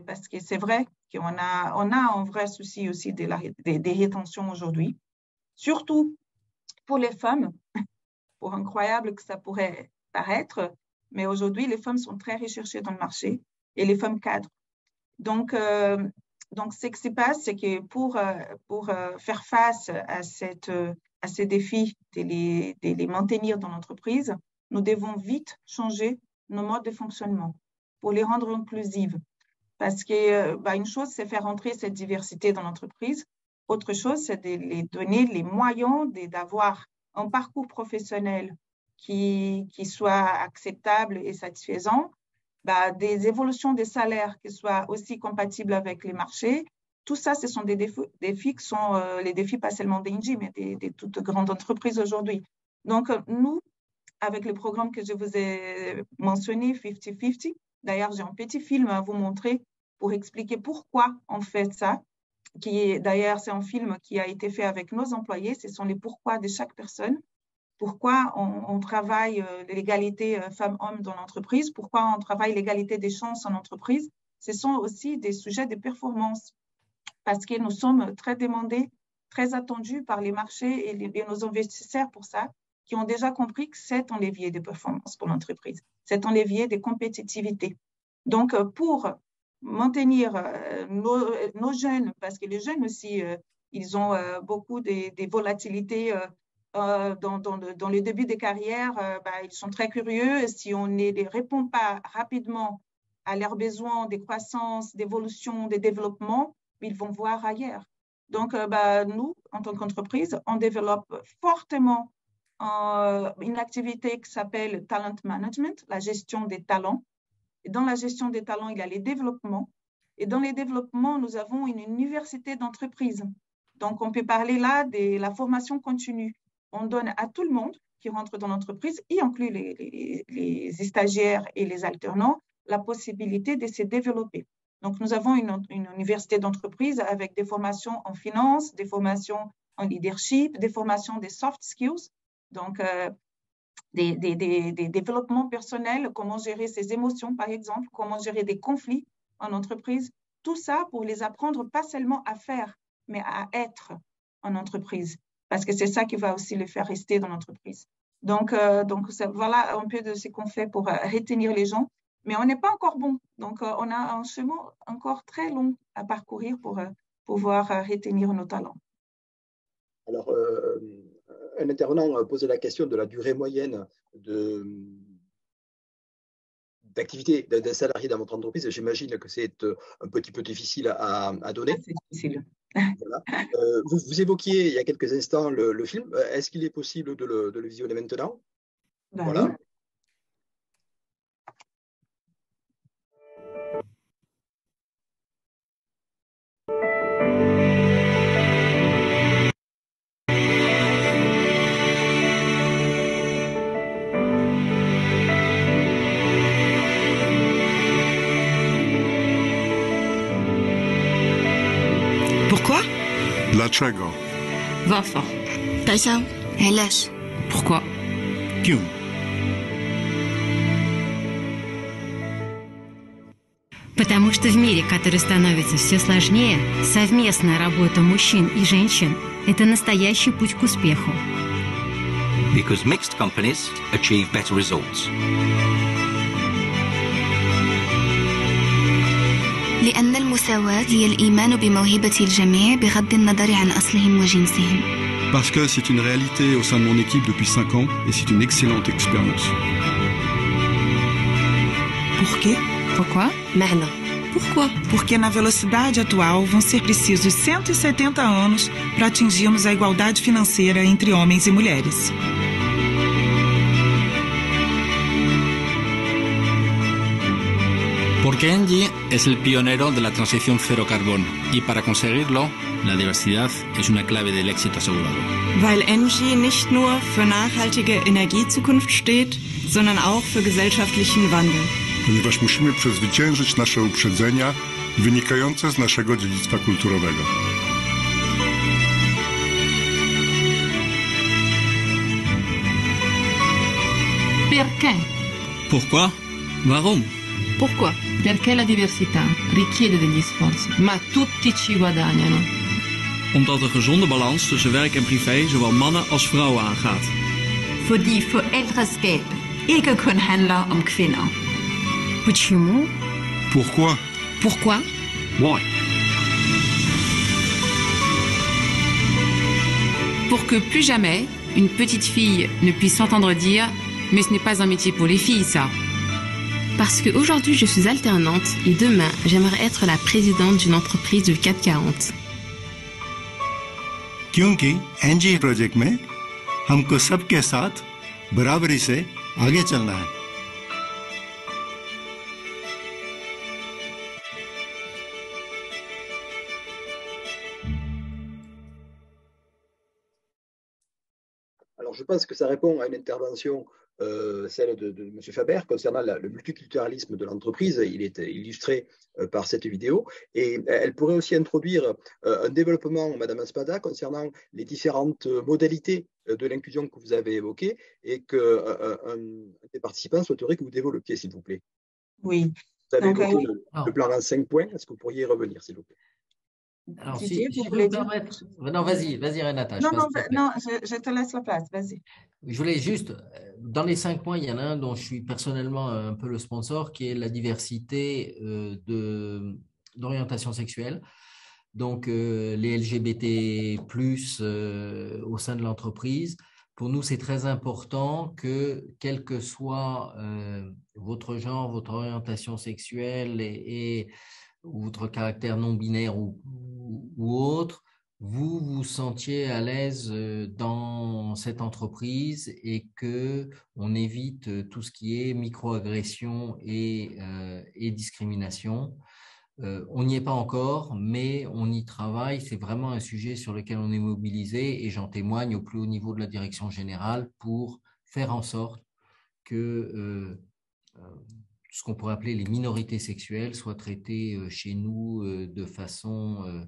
parce que c'est vrai qu'on a un vrai souci aussi des rétentions aujourd'hui, surtout pour les femmes, pour incroyable que ça pourrait paraître, mais aujourd'hui, les femmes sont très recherchées dans le marché et les femmes cadres. Donc ce qui se passe, c'est que pour faire face à ces défis de les maintenir dans l'entreprise, nous devons vite changer nos modes de fonctionnement pour les rendre inclusives. Parce que une chose, c'est faire entrer cette diversité dans l'entreprise. Autre chose, c'est de les donner les moyens d'avoir un parcours professionnel qui soit acceptable et satisfaisant, des évolutions des salaires qui soient aussi compatibles avec les marchés. Tout ça, ce sont des défis qui sont les défis pas seulement d'Engie, mais de toutes grandes entreprises aujourd'hui. Donc, nous, avec le programme que je vous ai mentionné, 50-50, d'ailleurs, j'ai un petit film à vous montrer pour expliquer pourquoi on fait ça, d'ailleurs, c'est un film qui a été fait avec nos employés, ce sont les pourquoi de chaque personne, pourquoi on travaille l'égalité femmes-hommes dans l'entreprise, pourquoi on travaille l'égalité des chances en entreprise. Ce sont aussi des sujets de performance, parce que nous sommes très demandés, très attendus par les marchés et nos investisseurs pour ça, qui ont déjà compris que c'est un levier de performance pour l'entreprise, c'est un levier de compétitivité. Donc, pour maintenir nos jeunes, parce que les jeunes aussi, ils ont beaucoup de volatilités dans le début de carrière, ils sont très curieux. Si on ne répond pas rapidement à leurs besoins de croissance, d'évolution, de développement, ils vont voir ailleurs. Donc, nous, en tant qu'entreprise, on développe fortement une activité qui s'appelle Talent Management, la gestion des talents. Et dans la gestion des talents, il y a les développements. Et dans les développements, nous avons une université d'entreprise. Donc, on peut parler là de la formation continue. On donne à tout le monde qui rentre dans l'entreprise, y inclut les stagiaires et les alternants, la possibilité de se développer. Donc, nous avons une université d'entreprise avec des formations en finance, des formations en leadership, des formations des soft skills, donc des développements personnels, comment gérer ses émotions, par exemple, comment gérer des conflits en entreprise. Tout ça pour les apprendre pas seulement à faire, mais à être en entreprise, parce que c'est ça qui va aussi les faire rester dans l'entreprise. Donc voilà un peu de ce qu'on fait pour retenir les gens, mais on n'est pas encore bon. Donc, on a un chemin encore très long à parcourir pour pouvoir retenir nos talents. Alors, un intervenant posait la question de la durée moyenne d'activité d'un salarié dans votre entreprise. J'imagine que c'est un petit peu difficile à donner. C'est difficile. Voilà. Vous évoquiez il y a quelques instants le film. Est-ce qu'il est possible de le visionner maintenant? Voilà. Oui. Pourquoi? Dlaczego? Varför? Tại sao? علاش? Pourquoi? Ким? Потому что в мире, который становится все сложнее, совместная работа мужчин и женщин – это настоящий путь к успеху. Because mixed companies achieve better results. لأن المساواة هي الإيمان بموهبة الجميع بغض النظر عن أصلهم وجنسهم. Parce que c'est une réalité au sein de mon équipe depuis 5 ans et c'est une excellente expérience. Por quê? Pourquoi? معنى. Pourquoi? Porque na velocidade atual vão ser precisos 170 anos para atingirmos a igualdade financeira entre homens e mulheres. Porque Engie es el pionero de la transición cero carbono y para conseguirlo, la diversidad es una clave del éxito asegurado. Weil Engie nicht nur für nachhaltige Energiezukunft steht, sondern auch für gesellschaftlichen Wandel. Ponieważ musimy przezwyciężyć nasze uprzedzenia wynikające z naszego dziedzictwa kulturowego. Perché? Pourquoi? Warum? Pourquoi? Perché la diversità richiede degli sforzi, ma tutti ci guadagnano. Omdat een gezonde balans tussen werk en privé zowel mannen als vrouwen aangaat. Fordi forældreskab ikke kun handler om kvinder. Почему? Pourquoi? Pourquoi? Why? Pour que plus jamais une petite fille ne puisse s'entendre dire « mais ce n'est pas un métier pour les filles, ça ». Parce qu'aujourd'hui, je suis alternante et demain, j'aimerais être la présidente d'une entreprise du CAC 40. क्योंकि NG project में हमको सबके साथ बराबरी से आगे चलना है। Alors, je pense que ça répond à une intervention, celle de M. Faber, concernant le multiculturalisme de l'entreprise. Il est illustré par cette vidéo. Et elle pourrait aussi introduire un développement, Madame Aspada, concernant les différentes modalités de l'inclusion que vous avez évoquées et qu'un des participants souhaiterait que vous développiez, s'il vous plaît. Oui. Vous avez évoqué le plan en 5 points. Est-ce que vous pourriez y revenir, s'il vous plaît? Alors, si je peux me permettre… Non, vas-y, Renata. Non, je te laisse la place, vas-y. Je voulais juste, dans les 5 points, il y en a un dont je suis personnellement un peu le sponsor, qui est la diversité d'orientation sexuelle. Donc, les LGBT+, au sein de l'entreprise. Pour nous, c'est très important que, quel que soit votre genre, votre orientation sexuelle et votre caractère non binaire ou autre, vous vous sentiez à l'aise dans cette entreprise et qu'on évite tout ce qui est microagression et discrimination. On n'y est pas encore, mais on y travaille. C'est vraiment un sujet sur lequel on est mobilisé et j'en témoigne au plus haut niveau de la direction générale pour faire en sorte que ce qu'on pourrait appeler les minorités sexuelles soient traitées chez nous de façon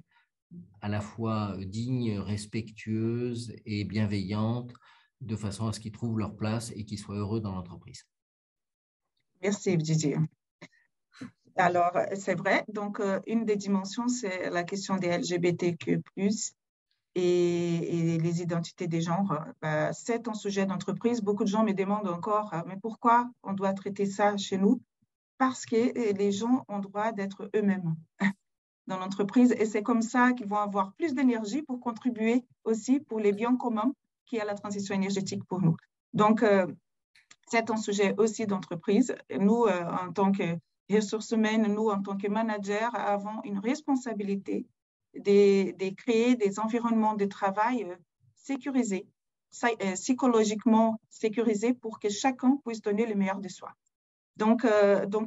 à la fois digne, respectueuse et bienveillante, de façon à ce qu'ils trouvent leur place et qu'ils soient heureux dans l'entreprise. Merci, Didier. Alors, c'est vrai. Donc, une des dimensions, c'est la question des LGBTQ+, et les identités des genres. C'est un sujet d'entreprise. Beaucoup de gens me demandent encore, mais pourquoi on doit traiter ça chez nous? Parce que les gens ont droit d'être eux-mêmes dans l'entreprise et c'est comme ça qu'ils vont avoir plus d'énergie pour contribuer aussi pour les biens communs qui est la transition énergétique pour nous. Donc, c'est un sujet aussi d'entreprise. Nous, en tant que ressources humaines, nous, en tant que managers, avons une responsabilité de créer des environnements de travail sécurisés, psychologiquement sécurisés pour que chacun puisse donner le meilleur de soi. Donc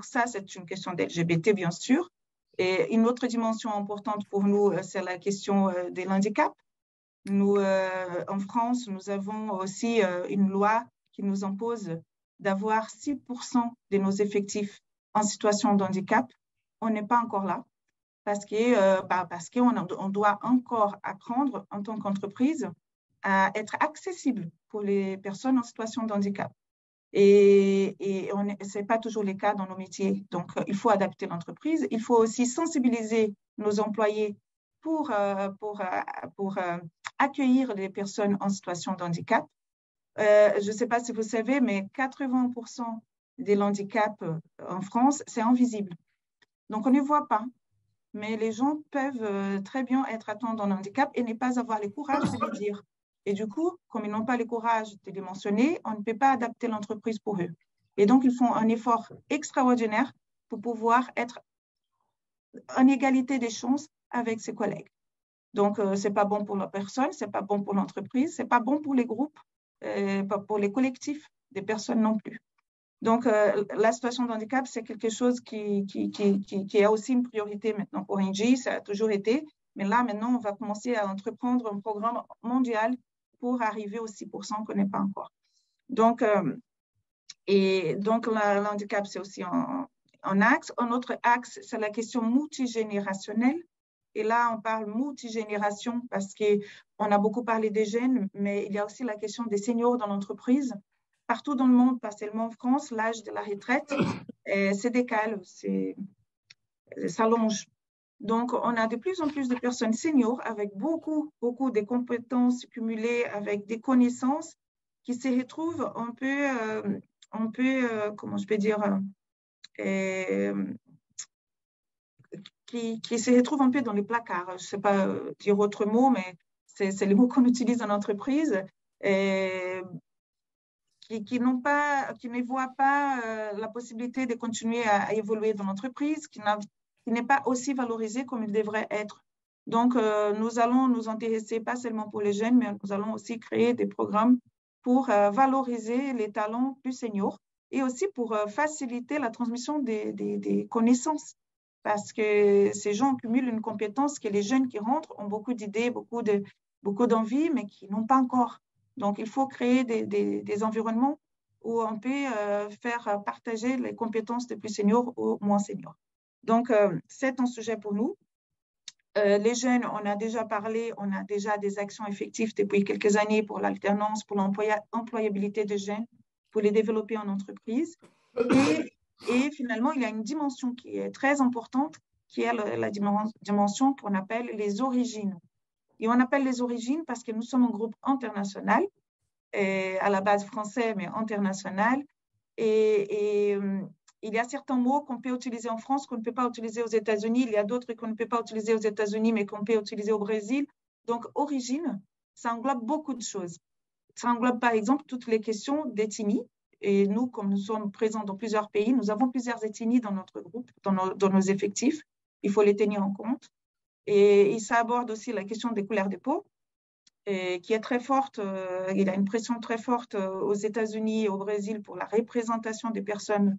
ça, c'est une question d'LGBT, bien sûr. Et une autre dimension importante pour nous, c'est la question de l'handicap. Nous, en France, nous avons aussi une loi qui nous impose d'avoir 6% de nos effectifs en situation de handicap. On n'est pas encore là parce qu'on doit encore apprendre en tant qu'entreprise à être accessible pour les personnes en situation de handicap. Et ce n'est pas toujours le cas dans nos métiers. Donc, il faut adapter l'entreprise. Il faut aussi sensibiliser nos employés pour accueillir les personnes en situation de handicap. Je ne sais pas si vous savez, mais 80% des handicaps en France, c'est invisible. Donc, on ne voit pas. Mais les gens peuvent très bien être atteints d'un handicap et ne pas avoir le courage de le dire. Et du coup, comme ils n'ont pas le courage de les mentionner, on ne peut pas adapter l'entreprise pour eux. Et donc, ils font un effort extraordinaire pour pouvoir être en égalité des chances avec ses collègues. Donc, ce n'est pas bon pour la personne, ce n'est pas bon pour l'entreprise, ce n'est pas bon pour les groupes, pas pour les collectifs des personnes non plus. Donc, la situation de handicap, c'est quelque chose qui a aussi une priorité maintenant pour Engie, ça a toujours été. Mais là, maintenant, on va commencer à entreprendre un programme mondial pour arriver aux 6% qu'on n'est pas encore. Donc, le handicap, c'est aussi un axe. Un autre axe, c'est la question multigénérationnelle. Et là, on parle multigénération parce qu'on a beaucoup parlé des jeunes, mais il y a aussi la question des seniors dans l'entreprise. Partout dans le monde, pas seulement en France, l'âge de la retraite se décale, s'allonge. Donc, on a de plus en plus de personnes seniors avec beaucoup de compétences cumulées, avec des connaissances qui se retrouvent un peu, comment je peux dire, qui se retrouvent un peu dans les placards. Je ne sais pas dire autre mot, mais c'est les mots qu'on utilise en entreprise. Qui ne voient pas la possibilité de continuer à évoluer dans l'entreprise, qui n'est pas aussi valorisé comme il devrait être. Donc, nous allons nous intéresser pas seulement pour les jeunes, mais nous allons aussi créer des programmes pour valoriser les talents plus seniors et aussi pour faciliter la transmission des connaissances. Parce que ces gens cumulent une compétence que les jeunes qui rentrent ont beaucoup d'idées, beaucoup d'envie, mais qui n'ont pas encore. Donc, il faut créer des environnements où on peut faire partager les compétences des plus seniors aux moins seniors. Donc, c'est un sujet pour nous. Les jeunes, on a déjà parlé, on a déjà des actions effectives depuis quelques années pour l'alternance, pour l'employabilité des jeunes, pour les développer en entreprise. Et finalement, il y a une dimension qui est très importante, qui est la dimension qu'on appelle les origines. Et on appelle les origines parce que nous sommes un groupe international, à la base français, mais international. Et il y a certains mots qu'on peut utiliser en France qu'on ne peut pas utiliser aux États-Unis. Il y a d'autres qu'on ne peut pas utiliser aux États-Unis, mais qu'on peut utiliser au Brésil. Donc, origine, ça englobe beaucoup de choses. Ça englobe, par exemple, toutes les questions d'ethnie. Et nous, comme nous sommes présents dans plusieurs pays, nous avons plusieurs ethnies dans notre groupe, dans nos effectifs. Il faut les tenir en compte. Et ça aborde aussi la question des couleurs de peau, qui est très forte. Il y a une pression très forte aux États-Unis et au Brésil pour la représentation des personnes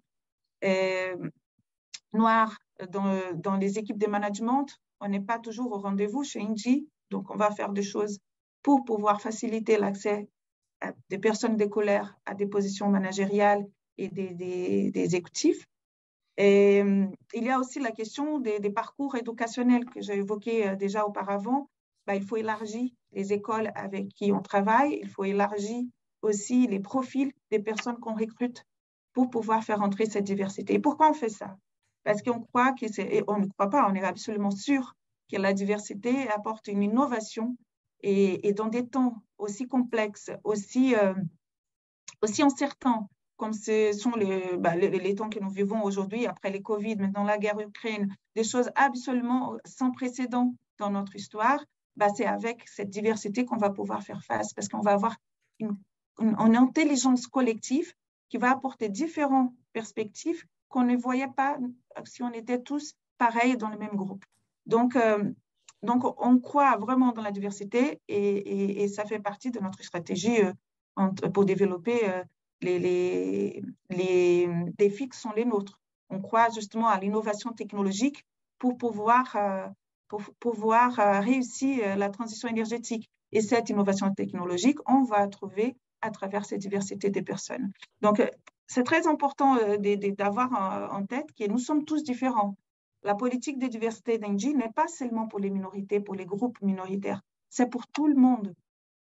noires dans les équipes de management. On n'est pas toujours au rendez-vous chez Engie, donc on va faire des choses pour pouvoir faciliter l'accès des personnes de couleur à des positions managériales et des exécutifs. Et il y a aussi la question des parcours éducationnels que j'ai évoqués déjà auparavant. Il faut élargir les écoles avec qui on travaille. Il faut élargir aussi les profils des personnes qu'on recrute pour pouvoir faire entrer cette diversité. Et pourquoi on fait ça? Parce qu'on croit on ne croit pas, on est absolument sûr que la diversité apporte une innovation et dans des temps aussi complexes, aussi incertains, comme ce sont les temps que nous vivons aujourd'hui, après les Covid, maintenant la guerre Ukraine, des choses absolument sans précédent dans notre histoire, c'est avec cette diversité qu'on va pouvoir faire face, parce qu'on va avoir une intelligence collective qui va apporter différentes perspectives qu'on ne voyait pas si on était tous pareils dans le même groupe. Donc, on croit vraiment dans la diversité et ça fait partie de notre stratégie pour développer les défis qui sont les nôtres. On croit justement à l'innovation technologique pour pouvoir réussir la transition énergétique. Et cette innovation technologique, on va trouver à travers cette diversité des personnes. Donc, c'est très important d'avoir en tête que nous sommes tous différents. La politique de diversité d'Engie n'est pas seulement pour les minorités, pour les groupes minoritaires, c'est pour tout le monde.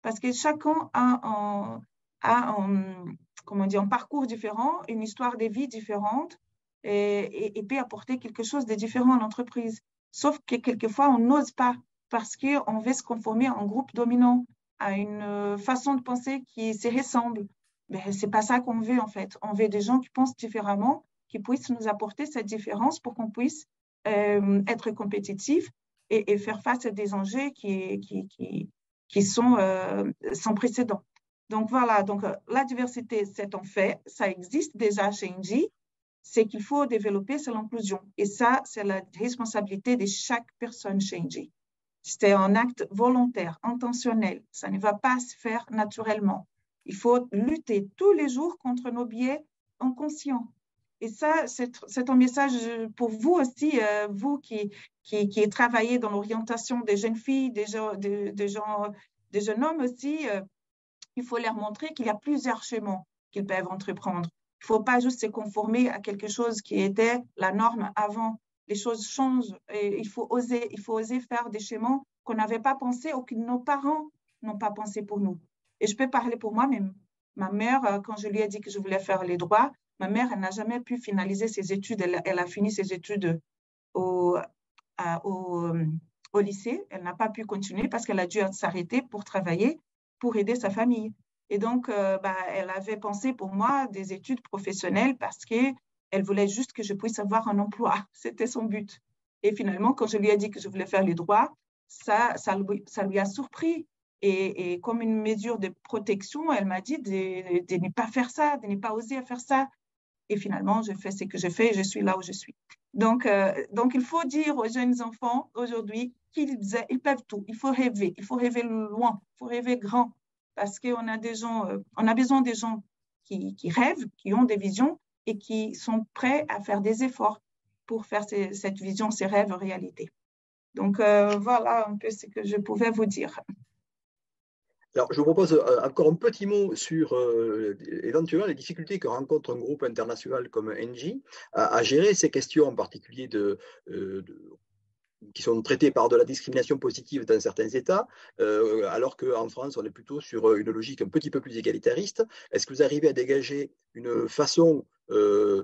Parce que chacun a un parcours différent, une histoire de vie différente et peut apporter quelque chose de différent à l'entreprise. Sauf que quelquefois, on n'ose pas parce qu'on veut se conformer à un groupe dominant, à une façon de penser qui se ressemble. Mais ce n'est pas ça qu'on veut en fait. On veut des gens qui pensent différemment, qui puissent nous apporter cette différence pour qu'on puisse être compétitifs et faire face à des enjeux qui sont sans précédent. Donc voilà, la diversité, c'est un fait, ça existe déjà chez Engie. C'est qu'il faut développer, c'est l'inclusion. Et ça, c'est la responsabilité de chaque personne chez Engie. C'est un acte volontaire, intentionnel. Ça ne va pas se faire naturellement. Il faut lutter tous les jours contre nos biais inconscient. Et ça, c'est un message pour vous aussi, vous qui travaillez dans l'orientation des jeunes filles, des jeunes hommes aussi. Il faut leur montrer qu'il y a plusieurs chemins qu'ils peuvent entreprendre. Il ne faut pas juste se conformer à quelque chose qui était la norme avant. Les choses changent et il faut oser faire des chemins qu'on n'avait pas pensé ou que nos parents n'ont pas pensé pour nous. Et je peux parler pour moi-même. Ma mère, quand je lui ai dit que je voulais faire les droits, ma mère, elle n'a jamais pu finaliser ses études. Elle a fini ses études au lycée. Elle n'a pas pu continuer parce qu'elle a dû s'arrêter pour travailler, pour aider sa famille. Et donc, elle avait pensé pour moi des études professionnelles parce qu'elle voulait juste que je puisse avoir un emploi. C'était son but. Et finalement, quand je lui ai dit que je voulais faire les droits, ça lui a surpris. Et comme une mesure de protection, elle m'a dit de ne pas faire ça, de ne pas oser faire ça. Et finalement, je fais ce que je fais et je suis là où je suis. Donc il faut dire aux jeunes enfants aujourd'hui qu'ils peuvent tout. Il faut rêver loin, il faut rêver grand. Parce qu'on a on a besoin des gens qui rêvent, qui ont des visions et qui sont prêts à faire des efforts pour faire cette vision, ces rêves en réalité. Donc, voilà un peu ce que je pouvais vous dire. Alors, je vous propose encore un petit mot sur éventuellement les difficultés que rencontre un groupe international comme Engie à gérer ces questions en particulier qui sont traitées par de la discrimination positive dans certains États, alors qu'en France, on est plutôt sur une logique un petit peu plus égalitariste. Est-ce que vous arrivez à dégager une façon au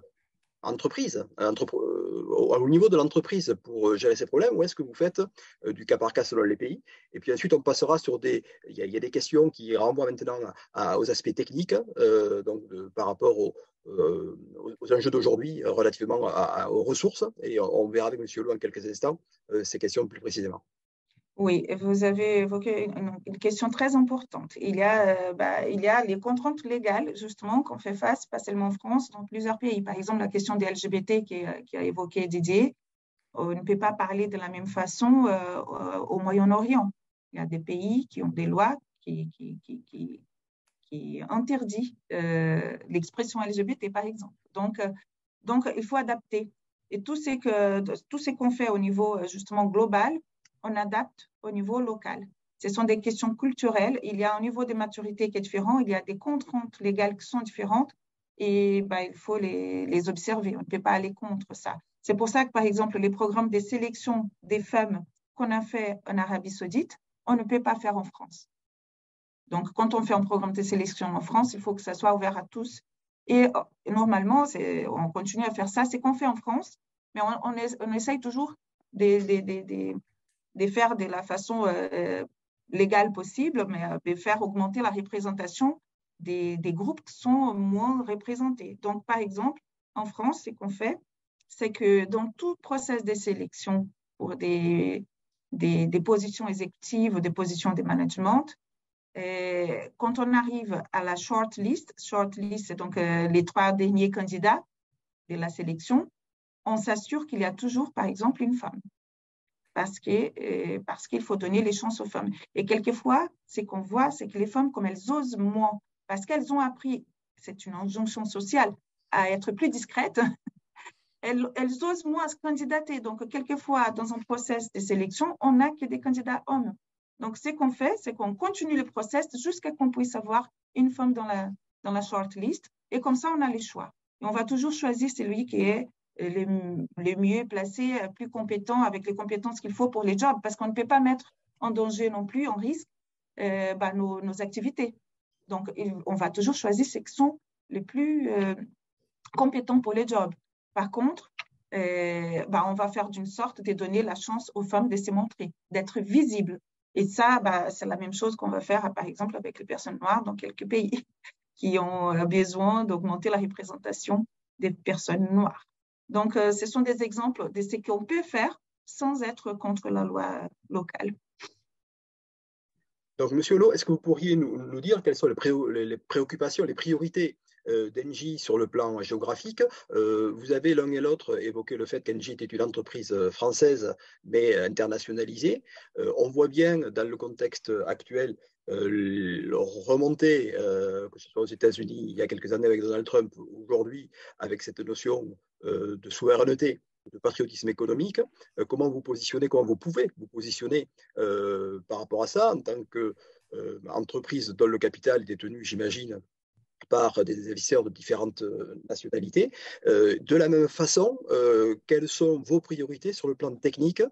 niveau de l'entreprise pour gérer ces problèmes, ou est-ce que vous faites du cas par cas selon les pays? Et puis ensuite, on passera sur il y a des questions qui renvoient maintenant aux aspects techniques, par rapport aux enjeux d'aujourd'hui relativement aux ressources, et on verra avec M. Lo en quelques instants ces questions plus précisément. Oui, vous avez évoqué une question très importante. Il y a les contraintes légales, justement, qu'on fait face, pas seulement en France, dans plusieurs pays. Par exemple, la question des LGBT qui a évoqué Didier. On ne peut pas parler de la même façon au Moyen-Orient. Il y a des pays qui ont des lois qui interdisent l'expression LGBT, par exemple. Donc, il faut adapter. Et tout ce qu'on fait au niveau, justement, global, on adapte au niveau local. Ce sont des questions culturelles. Il y a un niveau de maturité qui est différent. Il y a des contraintes légales qui sont différentes et il faut les observer. On ne peut pas aller contre ça. C'est pour ça que, par exemple, les programmes de sélection des femmes qu'on a fait en Arabie Saoudite, on ne peut pas faire en France. Donc, quand on fait un programme de sélection en France, il faut que ça soit ouvert à tous. Et normalement, on continue à faire ça. C'est qu'on fait en France, mais on essaye toujours de faire de la façon légale possible, mais de faire augmenter la représentation des groupes qui sont moins représentés. Donc, par exemple, en France, ce qu'on fait, c'est que dans tout process de sélection pour des positions exécutives ou des positions de management, quand on arrive à la shortlist, c'est donc les 3 derniers candidats de la sélection, on s'assure qu'il y a toujours, par exemple, une femme. Parce qu'il faut donner les chances aux femmes. Et quelquefois, ce qu'on voit, c'est que les femmes, comme elles osent moins, parce qu'elles ont appris, c'est une injonction sociale, à être plus discrètes, elles osent moins se candidater. Donc, quelquefois, dans un process de sélection, on n'a que des candidats hommes. Donc, ce qu'on fait, c'est qu'on continue le process jusqu'à qu'on puisse avoir une femme dans la shortlist. Et comme ça, on a les choix. Et on va toujours choisir celui qui est le mieux placé, plus compétent, avec les compétences qu'il faut pour les jobs, parce qu'on ne peut pas mettre en danger non plus, en risque, nos activités. Donc, on va toujours choisir ceux qui sont les plus compétents pour les jobs. Par contre, on va faire d'une sorte de donner la chance aux femmes de se montrer, d'être visibles. Et ça, c'est la même chose qu'on va faire, par exemple, avec les personnes noires dans quelques pays qui ont besoin d'augmenter la représentation des personnes noires. Donc, ce sont des exemples de ce qu'on peut faire sans être contre la loi locale. Donc, Monsieur Lo, est-ce que vous pourriez nous dire quelles sont les préoccupations, les priorités d'Engie sur le plan géographique. Vous avez l'un et l'autre évoqué le fait qu'Engie était une entreprise française, mais internationalisée. On voit bien dans le contexte actuel remonter, que ce soit aux États-Unis il y a quelques années avec Donald Trump, aujourd'hui avec cette notion de souveraineté, de patriotisme économique. Comment vous positionnez, comment vous pouvez vous positionner par rapport à ça en tant qu'entreprise dont le capital est détenu, j'imagine, par des investisseurs de différentes nationalités. De la même façon, quelles sont vos priorités sur le plan technique?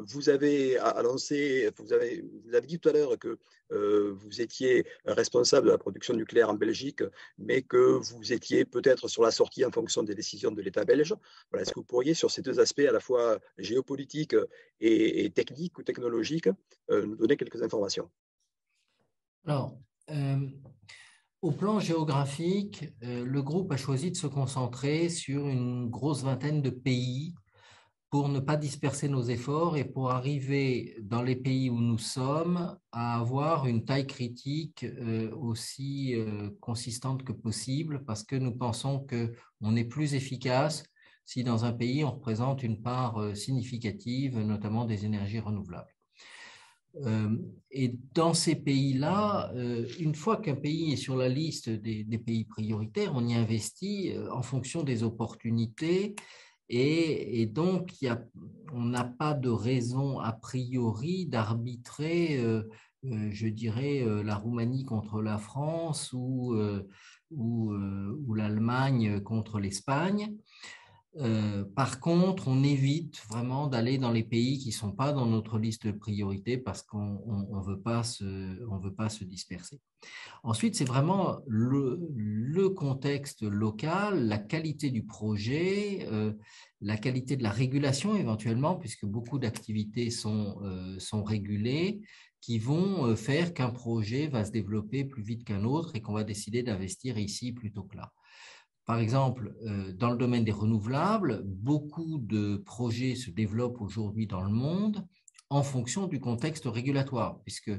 Vous avez annoncé, vous avez dit tout à l'heure que vous étiez responsable de la production nucléaire en Belgique, mais que vous étiez peut-être sur la sortie en fonction des décisions de l'État belge. Voilà, est-ce que vous pourriez, sur ces deux aspects à la fois géopolitiques et techniques ou technologiques, nous donner quelques informations? Alors, au plan géographique, le groupe a choisi de se concentrer sur une grosse vingtaine de pays pour ne pas disperser nos efforts et pour arriver dans les pays où nous sommes à avoir une taille critique aussi consistante que possible, parce que nous pensons qu'on est plus efficace si dans un pays on représente une part significative, notamment des énergies renouvelables. Et dans ces pays-là, une fois qu'un pays est sur la liste des pays prioritaires, on y investit en fonction des opportunités. Et donc, on n'a pas de raison a priori d'arbitrer, je dirais, la Roumanie contre la France ou l'Allemagne contre l'Espagne. Par contre, on évite vraiment d'aller dans les pays qui ne sont pas dans notre liste de priorités parce qu'on ne veut pas se disperser. Ensuite, c'est vraiment le contexte local, la qualité du projet, la qualité de la régulation éventuellement, puisque beaucoup d'activités sont régulées, qui vont faire qu'un projet va se développer plus vite qu'un autre et qu'on va décider d'investir ici plutôt que là. Par exemple, dans le domaine des renouvelables, beaucoup de projets se développent aujourd'hui dans le monde en fonction du contexte régulatoire, puisque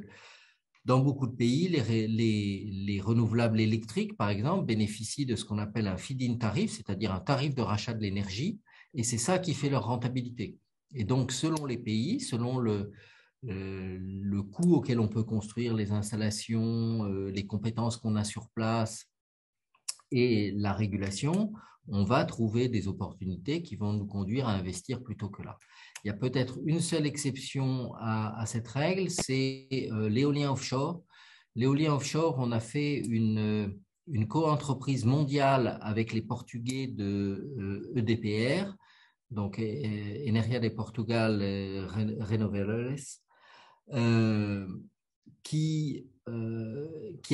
dans beaucoup de pays, les renouvelables électriques, par exemple, bénéficient de ce qu'on appelle un feed-in tarif, c'est-à-dire un tarif de rachat de l'énergie, et c'est ça qui fait leur rentabilité. Et donc, selon les pays, selon le coût auquel on peut construire les installations, les compétences qu'on a sur place, et la régulation, on va trouver des opportunités qui vont nous conduire à investir plutôt que là. Il y a peut-être une seule exception à cette règle, c'est l'éolien offshore. L'éolien offshore, on a fait une co-entreprise mondiale avec les Portugais de EDPR, donc Energia de Portugal Renovables, qui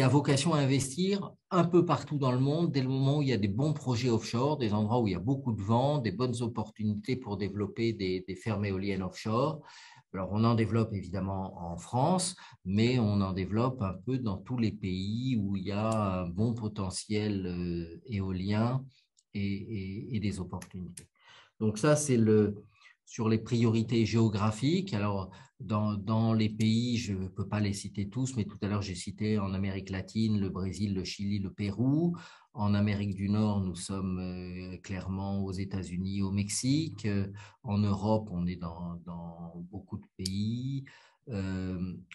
a vocation à investir un peu partout dans le monde dès le moment où il y a des bons projets offshore, des endroits où il y a beaucoup de vent, des bonnes opportunités pour développer des fermes éoliennes offshore. Alors, on en développe évidemment en France, mais on en développe un peu dans tous les pays où il y a un bon potentiel éolien et des opportunités. Donc ça, c'est sur les priorités géographiques. Alors, dans les pays, je ne peux pas les citer tous, mais tout à l'heure, j'ai cité en Amérique latine, le Brésil, le Chili, le Pérou. En Amérique du Nord, nous sommes clairement aux États-Unis, au Mexique. En Europe, on est dans beaucoup de pays.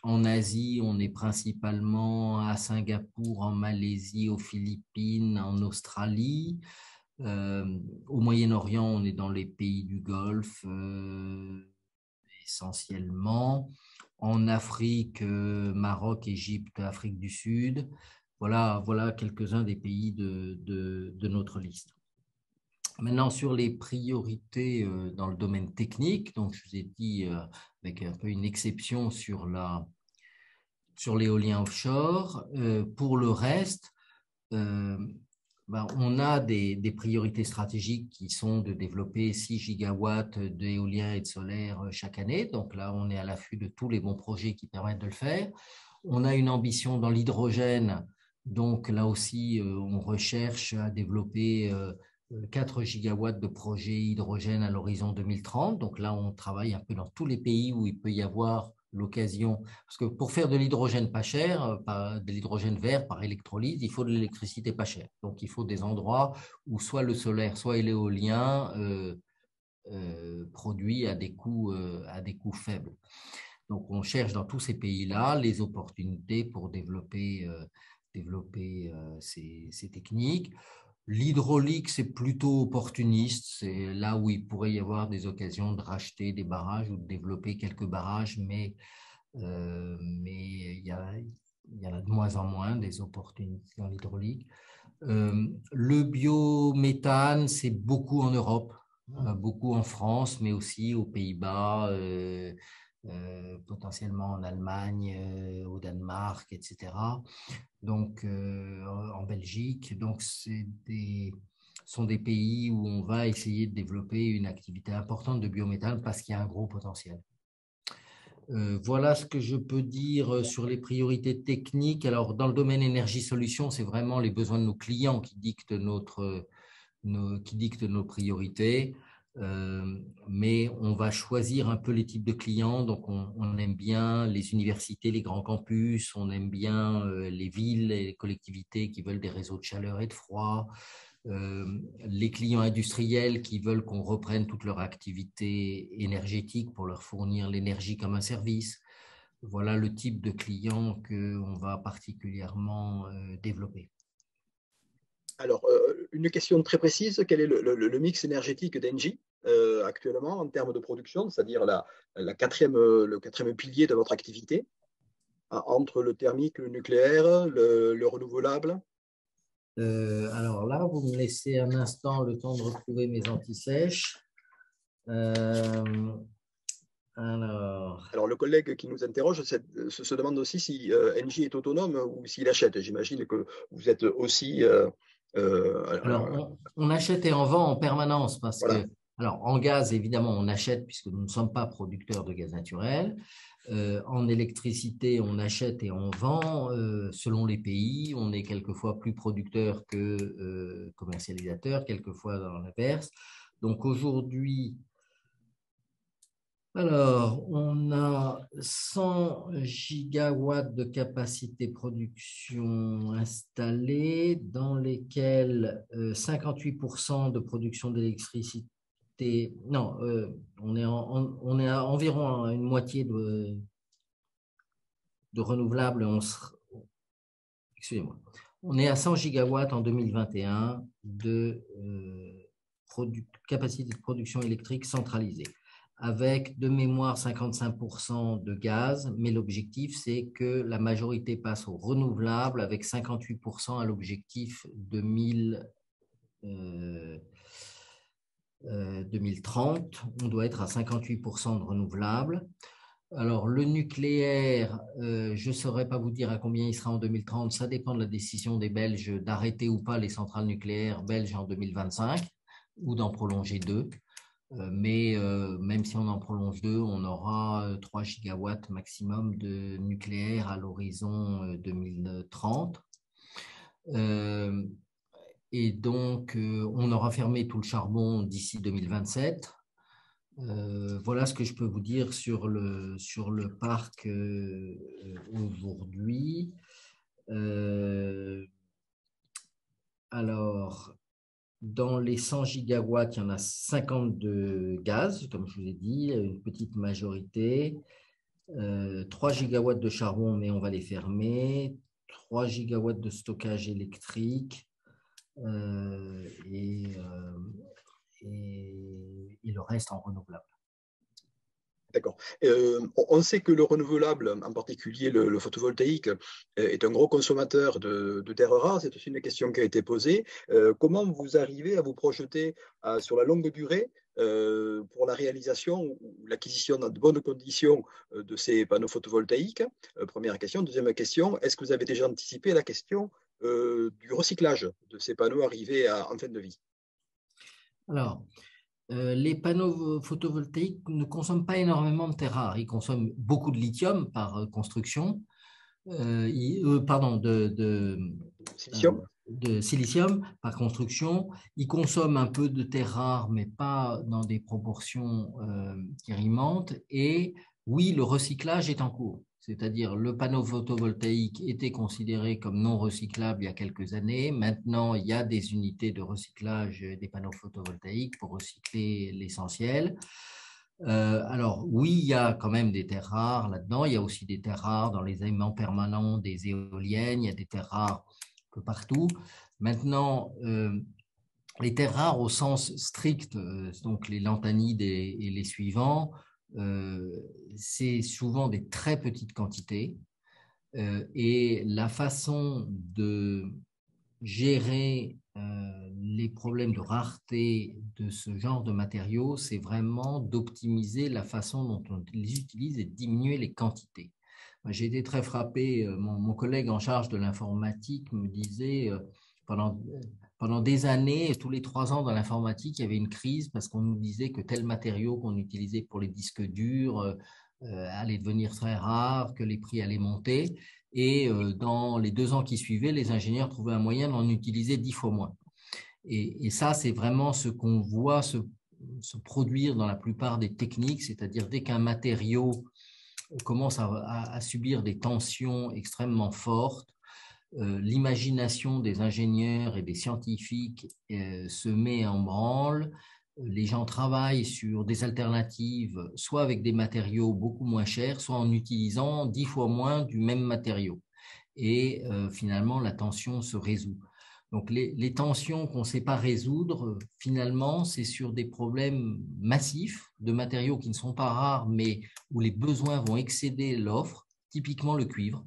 En Asie, on est principalement à Singapour, en Malaisie, aux Philippines, en Australie. Au Moyen-Orient, on est dans les pays du Golfe essentiellement. En Afrique, Maroc, Égypte, Afrique du Sud. Voilà quelques-uns des pays de notre liste. Maintenant, sur les priorités dans le domaine technique, donc je vous ai dit avec un peu une exception sur l'éolien offshore. Pour le reste, on a des priorités stratégiques qui sont de développer 6 gigawatts d'éolien et de solaire chaque année. Donc là, on est à l'affût de tous les bons projets qui permettent de le faire. On a une ambition dans l'hydrogène. Donc là aussi, on recherche à développer 4 gigawatts de projets hydrogène à l'horizon 2030. Donc là, on travaille un peu dans tous les pays où il peut y avoir l'occasion, parce que pour faire de l'hydrogène pas cher, de l'hydrogène vert par électrolyse, il faut de l'électricité pas chère. Donc, il faut des endroits où soit le solaire, soit l'éolien produit à des coûts faibles. Donc, on cherche dans tous ces pays-là les opportunités pour développer ces techniques. L'hydraulique, c'est plutôt opportuniste. C'est là où il pourrait y avoir des occasions de racheter des barrages ou de développer quelques barrages, mais il y en a de moins en moins des opportunités dans l'hydraulique. Le biométhane, c'est beaucoup en Europe, beaucoup en France, mais aussi aux Pays-Bas, potentiellement en Allemagne, au Danemark, etc. Donc, en Belgique. Donc, sont des pays où on va essayer de développer une activité importante de biométhane parce qu'il y a un gros potentiel. Voilà ce que je peux dire sur les priorités techniques. Alors, dans le domaine énergie-solutions, c'est vraiment les besoins de nos clients qui dictent nos priorités. Mais on va choisir un peu les types de clients. Donc, on aime bien les universités, les grands campus, on aime bien les villes et les collectivités qui veulent des réseaux de chaleur et de froid, les clients industriels qui veulent qu'on reprenne toute leur activité énergétique pour leur fournir l'énergie comme un service. Voilà le type de clients qu'on va particulièrement développer. Alors, une question très précise, quel est le mix énergétique d'Engie actuellement en termes de production, c'est-à-dire le quatrième pilier de votre activité, entre le thermique, le nucléaire, le renouvelable? Alors là, vous me laissez un instant le temps de retrouver mes antisèches. Alors, le collègue qui nous interroge se demande aussi si Engie est autonome ou s'il achète. J'imagine que vous êtes aussi… Alors, on achète et on vend en permanence parce que, alors, en gaz, évidemment, on achète puisque nous ne sommes pas producteurs de gaz naturel. En électricité, on achète et on vend selon les pays. On est quelquefois plus producteur que commercialisateur, quelquefois dans l'inverse. Donc, aujourd'hui, alors, on a 100 gigawatts de capacité production installée, dans lesquels 58% de production d'électricité. Non, on est à environ une moitié de renouvelables. Excusez-moi. On est à 100 gigawatts en 2021 de capacité de production électrique centralisée, avec de mémoire 55% de gaz, mais l'objectif, c'est que la majorité passe au renouvelable avec 58% à l'objectif 2030. On doit être à 58% de renouvelable. Alors, le nucléaire, je ne saurais pas vous dire à combien il sera en 2030. Ça dépend de la décision des Belges d'arrêter ou pas les centrales nucléaires belges en 2025 ou d'en prolonger 2. Mais même si on en prolonge 2, on aura 3 gigawatts maximum de nucléaire à l'horizon 2030. Et donc, on aura fermé tout le charbon d'ici 2027. Voilà ce que je peux vous dire sur le parc aujourd'hui. Alors, dans les 100 gigawatts, il y en a 50 de gaz, comme je vous ai dit, une petite majorité. 3 gigawatts de charbon, mais on va les fermer. 3 gigawatts de stockage électrique. Et le reste en renouvelable. D'accord. On sait que le renouvelable, en particulier le photovoltaïque, est un gros consommateur de terres rares. C'est aussi une question qui a été posée. Comment vous arrivez à vous projeter sur la longue durée pour la réalisation ou l'acquisition dans de bonnes conditions de ces panneaux photovoltaïques? Première question. Deuxième question, est-ce que vous avez déjà anticipé la question du recyclage de ces panneaux arrivés en fin de vie? Alors, les panneaux photovoltaïques ne consomment pas énormément de terres rares. Ils consomment beaucoup de lithium par construction, de silicium par construction. Ils consomment un peu de terres rares, mais pas dans des proportions guérimantes. Et oui, le recyclage est en cours. C'est-à-dire le panneau photovoltaïque était considéré comme non recyclable il y a quelques années. Maintenant, il y a des unités de recyclage des panneaux photovoltaïques pour recycler l'essentiel. Alors oui, il y a quand même des terres rares là-dedans. Il y a aussi des terres rares dans les aimants permanents des éoliennes. Il y a des terres rares un peu partout. Maintenant, les terres rares au sens strict, donc les lanthanides et les suivants, c'est souvent des très petites quantités et la façon de gérer les problèmes de rareté de ce genre de matériaux, c'est vraiment d'optimiser la façon dont on les utilise et de diminuer les quantités. J'ai été très frappé, mon collègue en charge de l'informatique me disait pendant des années, tous les 3 ans dans l'informatique, il y avait une crise parce qu'on nous disait que tel matériau qu'on utilisait pour les disques durs allait devenir très rare, que les prix allaient monter. Et dans les 2 ans qui suivaient, les ingénieurs trouvaient un moyen d'en utiliser 10 fois moins. Et ça, c'est vraiment ce qu'on voit se produire dans la plupart des techniques, c'est-à-dire dès qu'un matériau commence à subir des tensions extrêmement fortes, l'imagination des ingénieurs et des scientifiques se met en branle. Les gens travaillent sur des alternatives, soit avec des matériaux beaucoup moins chers, soit en utilisant 10 fois moins du même matériau. Et finalement, la tension se résout. Donc, les tensions qu'on ne sait pas résoudre, finalement, c'est sur des problèmes massifs de matériaux qui ne sont pas rares, mais où les besoins vont excéder l'offre, typiquement le cuivre.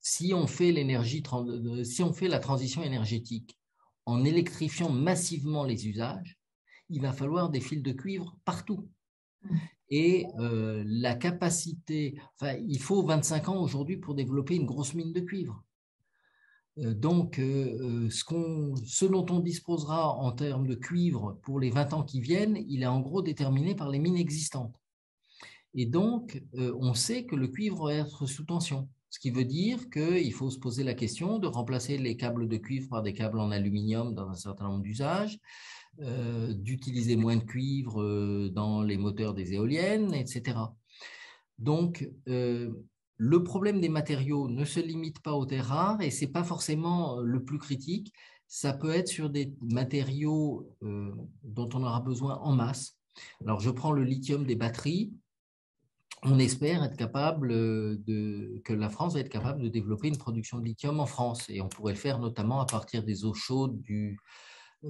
Si on fait la transition énergétique en électrifiant massivement les usages, il va falloir des fils de cuivre partout. Et la capacité, il faut 25 ans aujourd'hui pour développer une grosse mine de cuivre. Donc, ce dont on disposera en termes de cuivre pour les 20 ans qui viennent, il est en gros déterminé par les mines existantes. Et donc, on sait que le cuivre va être sous tension. Ce qui veut dire qu'il faut se poser la question de remplacer les câbles de cuivre par des câbles en aluminium dans un certain nombre d'usages, d'utiliser moins de cuivre dans les moteurs des éoliennes, etc. Donc, le problème des matériaux ne se limite pas aux terres rares et ce n'est pas forcément le plus critique. Ça peut être sur des matériaux dont on aura besoin en masse. Alors, je prends le lithium des batteries. On espère être capable que la France va être capable de développer une production de lithium en France. Et on pourrait le faire notamment à partir des eaux chaudes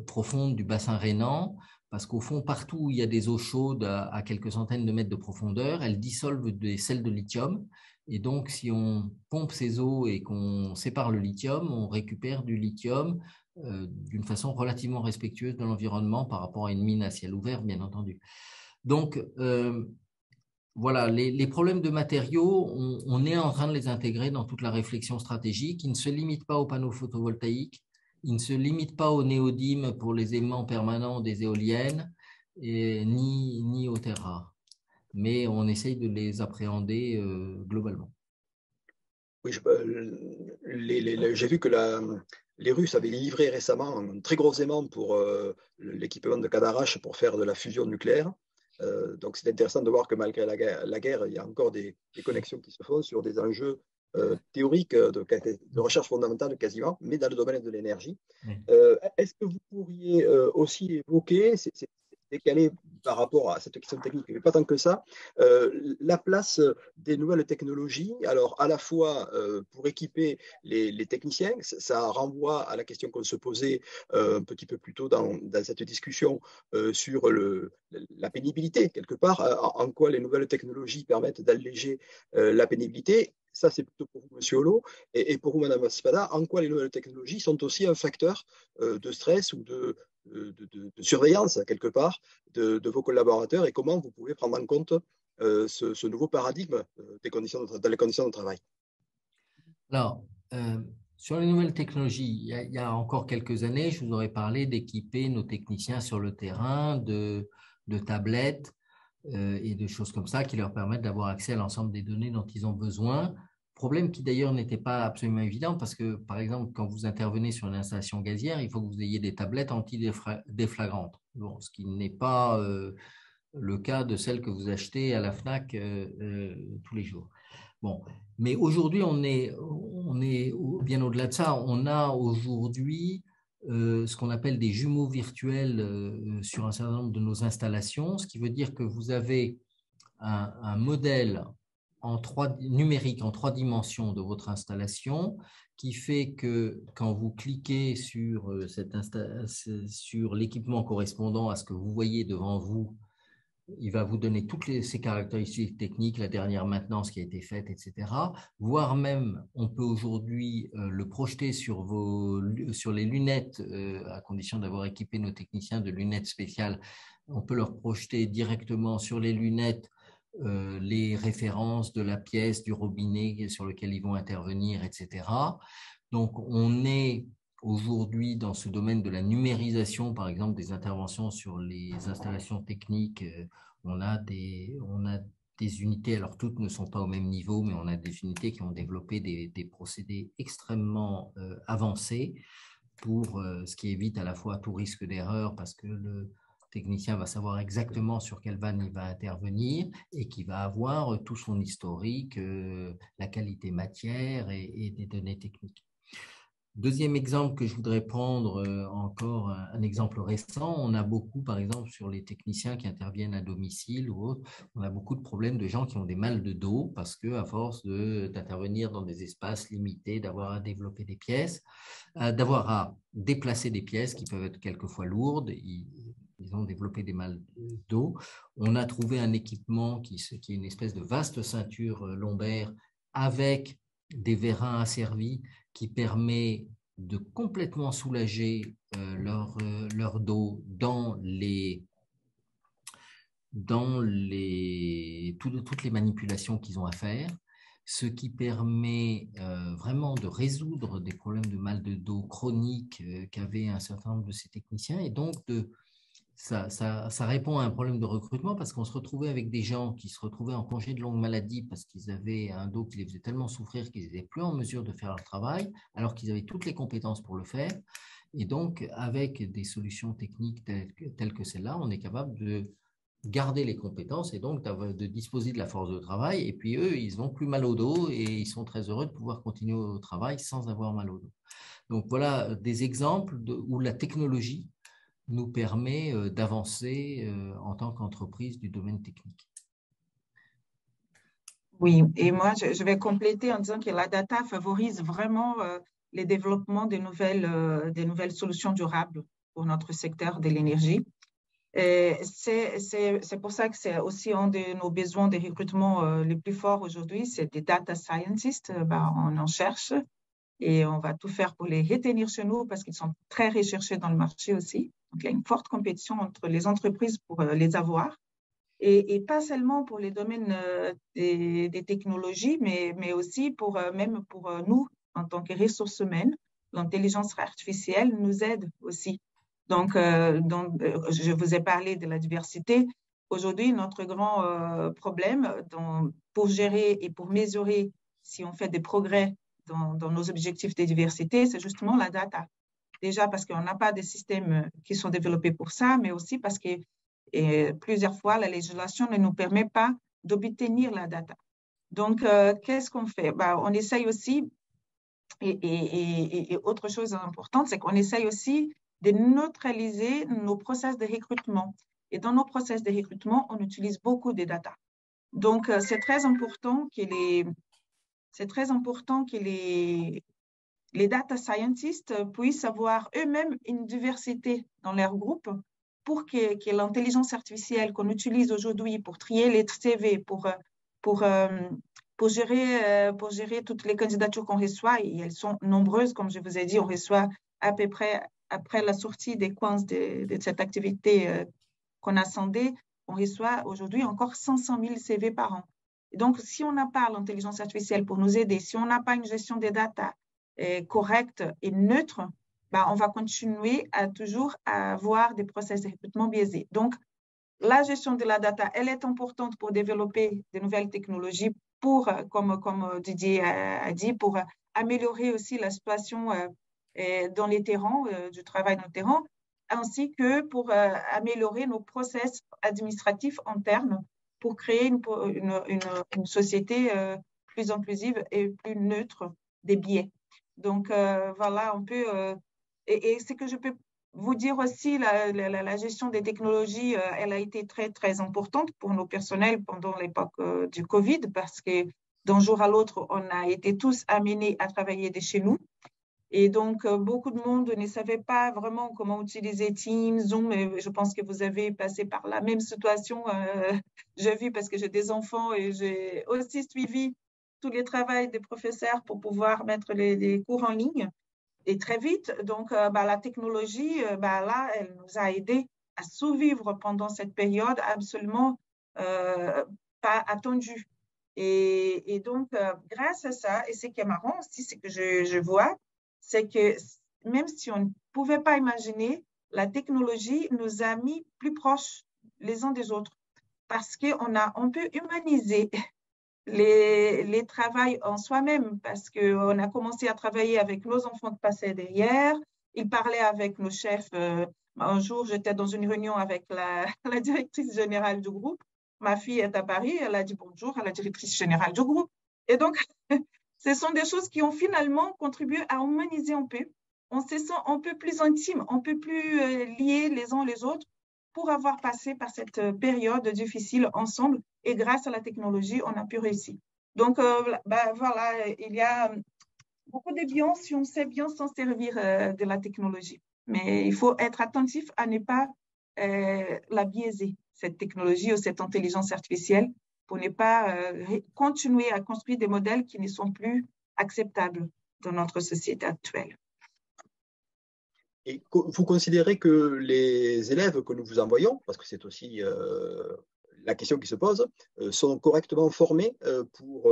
profondes du bassin rhénan, parce qu'au fond, partout où il y a des eaux chaudes à quelques centaines de mètres de profondeur, elles dissolvent des sels de lithium. Et donc, si on pompe ces eaux et qu'on sépare le lithium, on récupère du lithium d'une façon relativement respectueuse de l'environnement par rapport à une mine à ciel ouvert, bien entendu. Donc, voilà, les problèmes de matériaux, on est en train de les intégrer dans toute la réflexion stratégique. Ils ne se limitent pas aux panneaux photovoltaïques, ils ne se limitent pas aux néodymes pour les aimants permanents des éoliennes, ni aux terres rares. Mais on essaye de les appréhender globalement. Oui, j'ai vu que les Russes avaient livré récemment un très gros aimant pour l'équipement de Cadarache pour faire de la fusion nucléaire. Donc c'est intéressant de voir que malgré la guerre, il y a encore des connexions qui se font sur des enjeux théoriques de recherche fondamentale quasiment, mais dans le domaine de l'énergie. Est-ce que vous pourriez aussi évoquer, c'est décalé par rapport à cette question technique, mais pas tant que ça, la place des nouvelles technologies, alors à la fois pour équiper les techniciens, ça renvoie à la question qu'on se posait un petit peu plus tôt dans cette discussion sur la pénibilité, quelque part, en quoi les nouvelles technologies permettent d'alléger la pénibilité. Ça, c'est plutôt pour vous, M. Holleaux, et pour vous, Mme Aspada, en quoi les nouvelles technologies sont aussi un facteur de stress ou de surveillance, quelque part, de vos collaborateurs et comment vous pouvez prendre en compte ce nouveau paradigme dans les conditions de travail. Alors, sur les nouvelles technologies, il y a encore quelques années, je vous aurais parlé d'équiper nos techniciens sur le terrain de tablettes et de choses comme ça qui leur permettent d'avoir accès à l'ensemble des données dont ils ont besoin. Problème qui d'ailleurs n'était pas absolument évident parce que, par exemple, quand vous intervenez sur une installation gazière, il faut que vous ayez des tablettes anti-déflagrantes, ce qui n'est pas le cas de celle que vous achetez à la FNAC tous les jours. Bon, mais aujourd'hui, on est bien au-delà de ça. On a aujourd'hui ce qu'on appelle des jumeaux virtuels sur un certain nombre de nos installations, ce qui veut dire que vous avez un modèle numérique en 3 dimensions de votre installation qui fait que quand vous cliquez sur l'équipement correspondant à ce que vous voyez devant vous, il va vous donner toutes ces caractéristiques techniques, la dernière maintenance qui a été faite, etc. Voire même, on peut aujourd'hui le projeter sur les lunettes, à condition d'avoir équipé nos techniciens de lunettes spéciales. On peut leur projeter directement sur les lunettes les références de la pièce, du robinet sur lequel ils vont intervenir, etc. Donc, on est aujourd'hui dans ce domaine de la numérisation, par exemple, des interventions sur les installations techniques. On a des unités, alors toutes ne sont pas au même niveau, mais on a des unités qui ont développé des procédés extrêmement avancés pour ce qui évite à la fois tout risque d'erreur parce que le technicien va savoir exactement sur quelle vanne il va intervenir et qui va avoir tout son historique, la qualité matière et des données techniques. Deuxième exemple que je voudrais prendre, encore un exemple récent, on a beaucoup, par exemple, sur les techniciens qui interviennent à domicile ou autre, on a beaucoup de problèmes de gens qui ont des mal de dos parce qu'à force d'intervenir dans des espaces limités, d'avoir à développer des pièces, d'avoir à déplacer des pièces qui peuvent être quelquefois lourdes, ils ont développé des mal de dos. On a trouvé un équipement qui est une espèce de vaste ceinture lombaire avec des vérins asservis qui permet de complètement soulager leur dos dans toutes les manipulations qu'ils ont à faire, ce qui permet vraiment de résoudre des problèmes de mal de dos chroniques qu'avaient un certain nombre de ces techniciens et donc ça répond à un problème de recrutement parce qu'on se retrouvait avec des gens qui se retrouvaient en congé de longue maladie parce qu'ils avaient un dos qui les faisait tellement souffrir qu'ils n'étaient plus en mesure de faire leur travail alors qu'ils avaient toutes les compétences pour le faire. Et donc, avec des solutions techniques telles que celle-là, on est capable de garder les compétences et donc de disposer de la force de travail. Et puis, eux, ils n'ont plus mal au dos et ils sont très heureux de pouvoir continuer au travail sans avoir mal au dos. Donc, voilà des exemples où la technologie nous permet d'avancer en tant qu'entreprise du domaine technique. Oui, et moi, je vais compléter en disant que la data favorise vraiment les développements des nouvelles solutions durables pour notre secteur de l'énergie. C'est pour ça que c'est aussi un de nos besoins de recrutement les plus forts aujourd'hui, c'est des data scientists. On en cherche et on va tout faire pour les retenir chez nous parce qu'ils sont très recherchés dans le marché aussi. Donc, il y a une forte compétition entre les entreprises pour les avoir. Et pas seulement pour les domaines des technologies, mais aussi même pour nous, en tant que ressources humaines. L'intelligence artificielle nous aide aussi. Donc, je vous ai parlé de la diversité. Aujourd'hui, notre grand problème pour gérer et pour mesurer si on fait des progrès dans nos objectifs de diversité, c'est justement la data. Déjà parce qu'on n'a pas de systèmes qui sont développés pour ça, mais aussi parce que plusieurs fois, la législation ne nous permet pas d'obtenir la data. Donc, qu'est-ce qu'on fait? On essaye aussi, et autre chose importante, c'est qu'on essaye aussi de neutraliser nos process de recrutement. Et dans nos process de recrutement, on utilise beaucoup de data. Donc, c'est très important que les data scientists puissent avoir eux-mêmes une diversité dans leur groupe pour que l'intelligence artificielle qu'on utilise aujourd'hui pour trier les CV, pour gérer toutes les candidatures qu'on reçoit, et elles sont nombreuses, comme je vous ai dit, on reçoit à peu près, après la sortie des coins de cette activité qu'on a sondée, on reçoit aujourd'hui encore 500 000 CV par an. Et donc, si on n'a pas l'intelligence artificielle pour nous aider, si on n'a pas une gestion des data correcte et neutre, on va continuer à toujours avoir des process de recrutement biaisés. Donc, la gestion de la data, elle est importante pour développer de nouvelles technologies comme Didier a dit, pour améliorer aussi la situation dans les terrains, du travail dans le terrain, ainsi que pour améliorer nos process administratifs internes pour créer une société plus inclusive et plus neutre des biais. Donc, voilà, on peut… et c'est que je peux vous dire aussi, la gestion des technologies, elle a été très, très importante pour nos personnels pendant l'époque du Covid, parce que d'un jour à l'autre, on a été tous amenés à travailler de chez nous. Et donc, beaucoup de monde ne savait pas vraiment comment utiliser Teams, Zoom. Et je pense que vous avez passé par la même situation. J'ai vu parce que j'ai des enfants et j'ai aussi suivi tous les travaux des professeurs pour pouvoir mettre les cours en ligne. Et très vite, donc, la technologie, là, elle nous a aidés à survivre pendant cette période absolument pas attendue. Et donc, grâce à ça, et ce qui est marrant aussi, c'est que je vois, c'est que même si on ne pouvait pas imaginer, la technologie nous a mis plus proches les uns des autres parce qu'on peut humaniser les travails en soi-même, parce qu'on a commencé à travailler avec nos enfants qui passaient derrière, ils parlaient avec nos chefs. Un jour, j'étais dans une réunion avec la directrice générale du groupe. Ma fille est à Paris, elle a dit bonjour à la directrice générale du groupe. Et donc, ce sont des choses qui ont finalement contribué à humaniser un peu. On se sent un peu plus intime, un peu plus liés les uns les autres pour avoir passé par cette période difficile ensemble. Et grâce à la technologie, on a pu réussir. Donc, voilà, il y a beaucoup de bien si on sait bien s'en servir de la technologie. Mais il faut être attentif à ne pas la biaiser, cette technologie ou cette intelligence artificielle, pour ne pas continuer à construire des modèles qui ne sont plus acceptables dans notre société actuelle. Et vous considérez que les élèves que nous vous envoyons, parce que c'est aussi la question qui se pose, sont correctement formés pour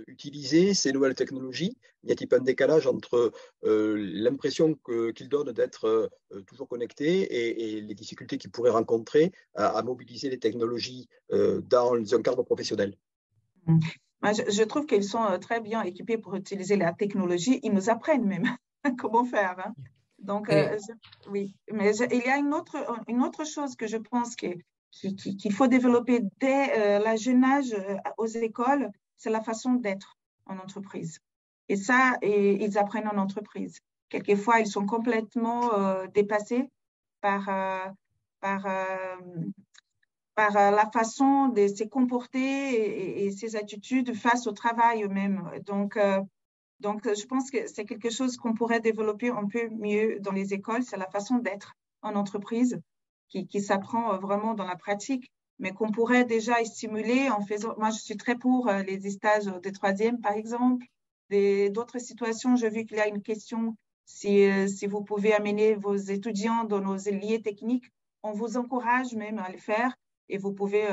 utiliser ces nouvelles technologies? Y a-t-il pas un décalage entre l'impression qu'ils donnent d'être toujours connectés et les difficultés qu'ils pourraient rencontrer à mobiliser les technologies dans un cadre professionnel? Je trouve qu'ils sont très bien équipés pour utiliser la technologie. Ils nous apprennent même comment faire. Hein. Donc, oui. Mais il y a une autre chose que je pense qu'il faut développer dès le jeune âge aux écoles, c'est la façon d'être en entreprise. Et ça, ils apprennent en entreprise. Quelquefois, ils sont complètement dépassés par la façon de se comporter et ses attitudes face au travail eux-mêmes. Donc, je pense que c'est quelque chose qu'on pourrait développer un peu mieux dans les écoles, c'est la façon d'être en entreprise qui s'apprend vraiment dans la pratique, mais qu'on pourrait déjà stimuler en faisant… Moi, je suis très pour les stages de troisième, par exemple. D'autres situations, j'ai vu qu'il y a une question, si vous pouvez amener vos étudiants dans nos ateliers techniques, on vous encourage même à le faire et vous pouvez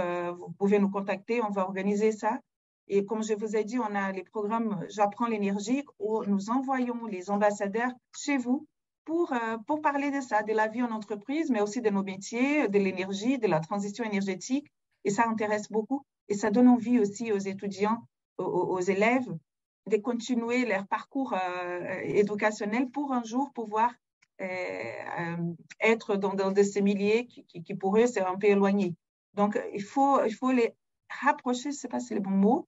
nous contacter, on va organiser ça. Et comme je vous ai dit, on a les programmes J'apprends l'énergie où nous envoyons les ambassadeurs chez vous pour parler de ça, de la vie en entreprise, mais aussi de nos métiers, de l'énergie, de la transition énergétique. Et ça intéresse beaucoup. Et ça donne envie aussi aux étudiants, aux élèves, de continuer leur parcours éducationnel pour un jour pouvoir être dans ces milieux qui pour eux, c'est un peu éloigné. Donc, il faut les rapprocher, je ne sais pas si c'est le bon mot,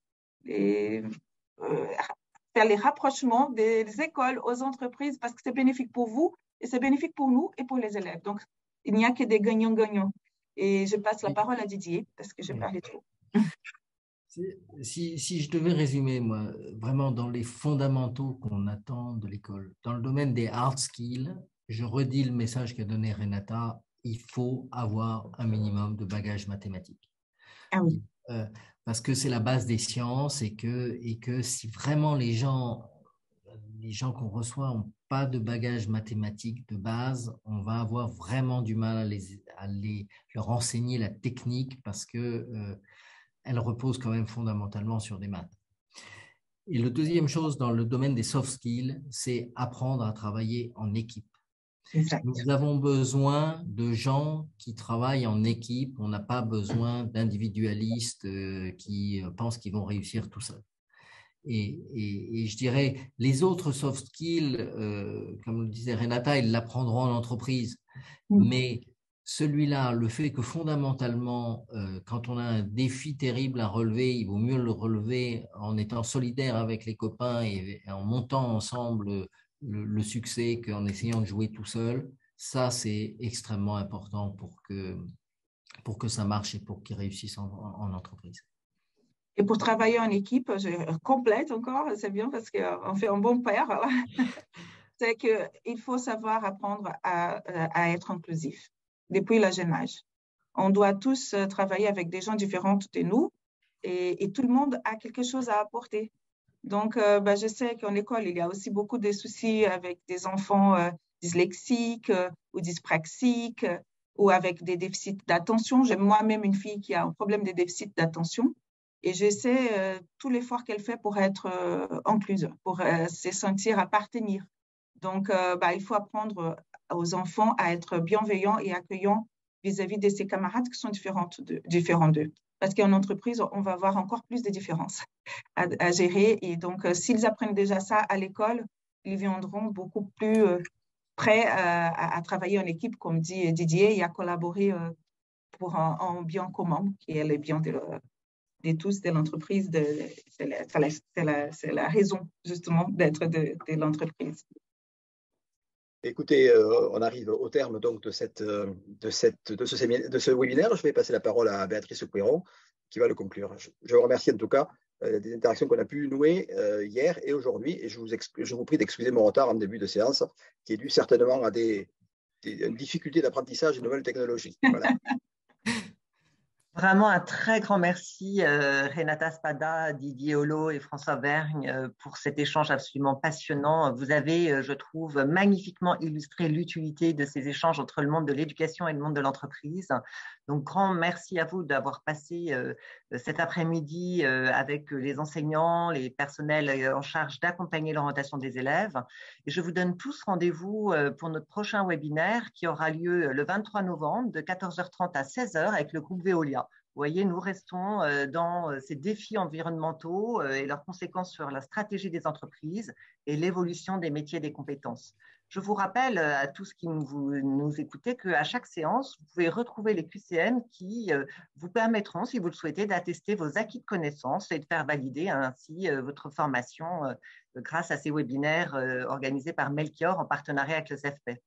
faire les rapprochements des écoles aux entreprises parce que c'est bénéfique pour vous et c'est bénéfique pour nous et pour les élèves. Donc, il n'y a que des gagnants-gagnants. Et je passe la parole à Didier parce que j'ai parlé trop. Si je devais résumer, moi, vraiment dans les fondamentaux qu'on attend de l'école, dans le domaine des hard skills, je redis le message qu'a donné Renata, il faut avoir un minimum de bagage mathématique. Ah oui. Parce que c'est la base des sciences et que si vraiment les gens qu'on reçoit n'ont pas de bagage mathématique de base, on va avoir vraiment du mal à leur enseigner la technique parce qu'elle repose quand même fondamentalement sur des maths. Et la deuxième chose dans le domaine des soft skills, c'est apprendre à travailler en équipe. Exact. Nous avons besoin de gens qui travaillent en équipe. On n'a pas besoin d'individualistes qui pensent qu'ils vont réussir tout seuls. Et je dirais, les autres soft skills, comme le disait Renata, ils l'apprendront en entreprise. Mais celui-là, le fait que fondamentalement, quand on a un défi terrible à relever, il vaut mieux le relever en étant solidaire avec les copains et en montant ensemble le succès qu'en essayant de jouer tout seul. Ça, c'est extrêmement important pour que ça marche et pour qu'ils réussissent en entreprise. Et pour travailler en équipe, je complète encore, c'est bien parce qu'on fait un bon pair. Voilà. C'est qu'il faut savoir apprendre à être inclusif depuis le jeune âge. On doit tous travailler avec des gens différents de nous et tout le monde a quelque chose à apporter. Donc, je sais qu'en école, il y a aussi beaucoup de soucis avec des enfants dyslexiques ou dyspraxiques ou avec des déficits d'attention. J'ai moi-même une fille qui a un problème de déficit d'attention et je sais tout l'effort qu'elle fait pour être incluse, pour se sentir appartenir. Donc, il faut apprendre aux enfants à être bienveillants et accueillants vis-à-vis de ses camarades qui sont différents d'eux. Parce qu'en entreprise, on va avoir encore plus de différences à gérer. Et donc, s'ils apprennent déjà ça à l'école, ils viendront beaucoup plus prêts à travailler en équipe, comme dit Didier, et à collaborer pour un bien commun, qui est le bien de tous, de l'entreprise. C'est la raison, justement, d'être de l'entreprise. Écoutez, on arrive au terme donc de ce webinaire. Je vais passer la parole à Béatrice Couéron qui va le conclure. Je vous remercie en tout cas des interactions qu'on a pu nouer hier et aujourd'hui. Et je vous prie d'excuser mon retard en début de séance qui est dû certainement à des difficultés d'apprentissage de nouvelles technologies. Voilà. Vraiment un très grand merci Renata Spada, Didier Holleaux et François Vergne pour cet échange absolument passionnant. Vous avez, je trouve, magnifiquement illustré l'utilité de ces échanges entre le monde de l'éducation et le monde de l'entreprise. Donc, grand merci à vous d'avoir passé cet après-midi avec les enseignants, les personnels en charge d'accompagner l'orientation des élèves. Et je vous donne tous rendez-vous pour notre prochain webinaire qui aura lieu le 23 novembre de 14h30 à 16h avec le groupe Veolia. Vous voyez, nous restons dans ces défis environnementaux et leurs conséquences sur la stratégie des entreprises et l'évolution des métiers et des compétences. Je vous rappelle à tous qui nous écoutez qu'à chaque séance, vous pouvez retrouver les QCM qui vous permettront, si vous le souhaitez, d'attester vos acquis de connaissances et de faire valider ainsi votre formation grâce à ces webinaires organisés par Melchior en partenariat avec le CEFP.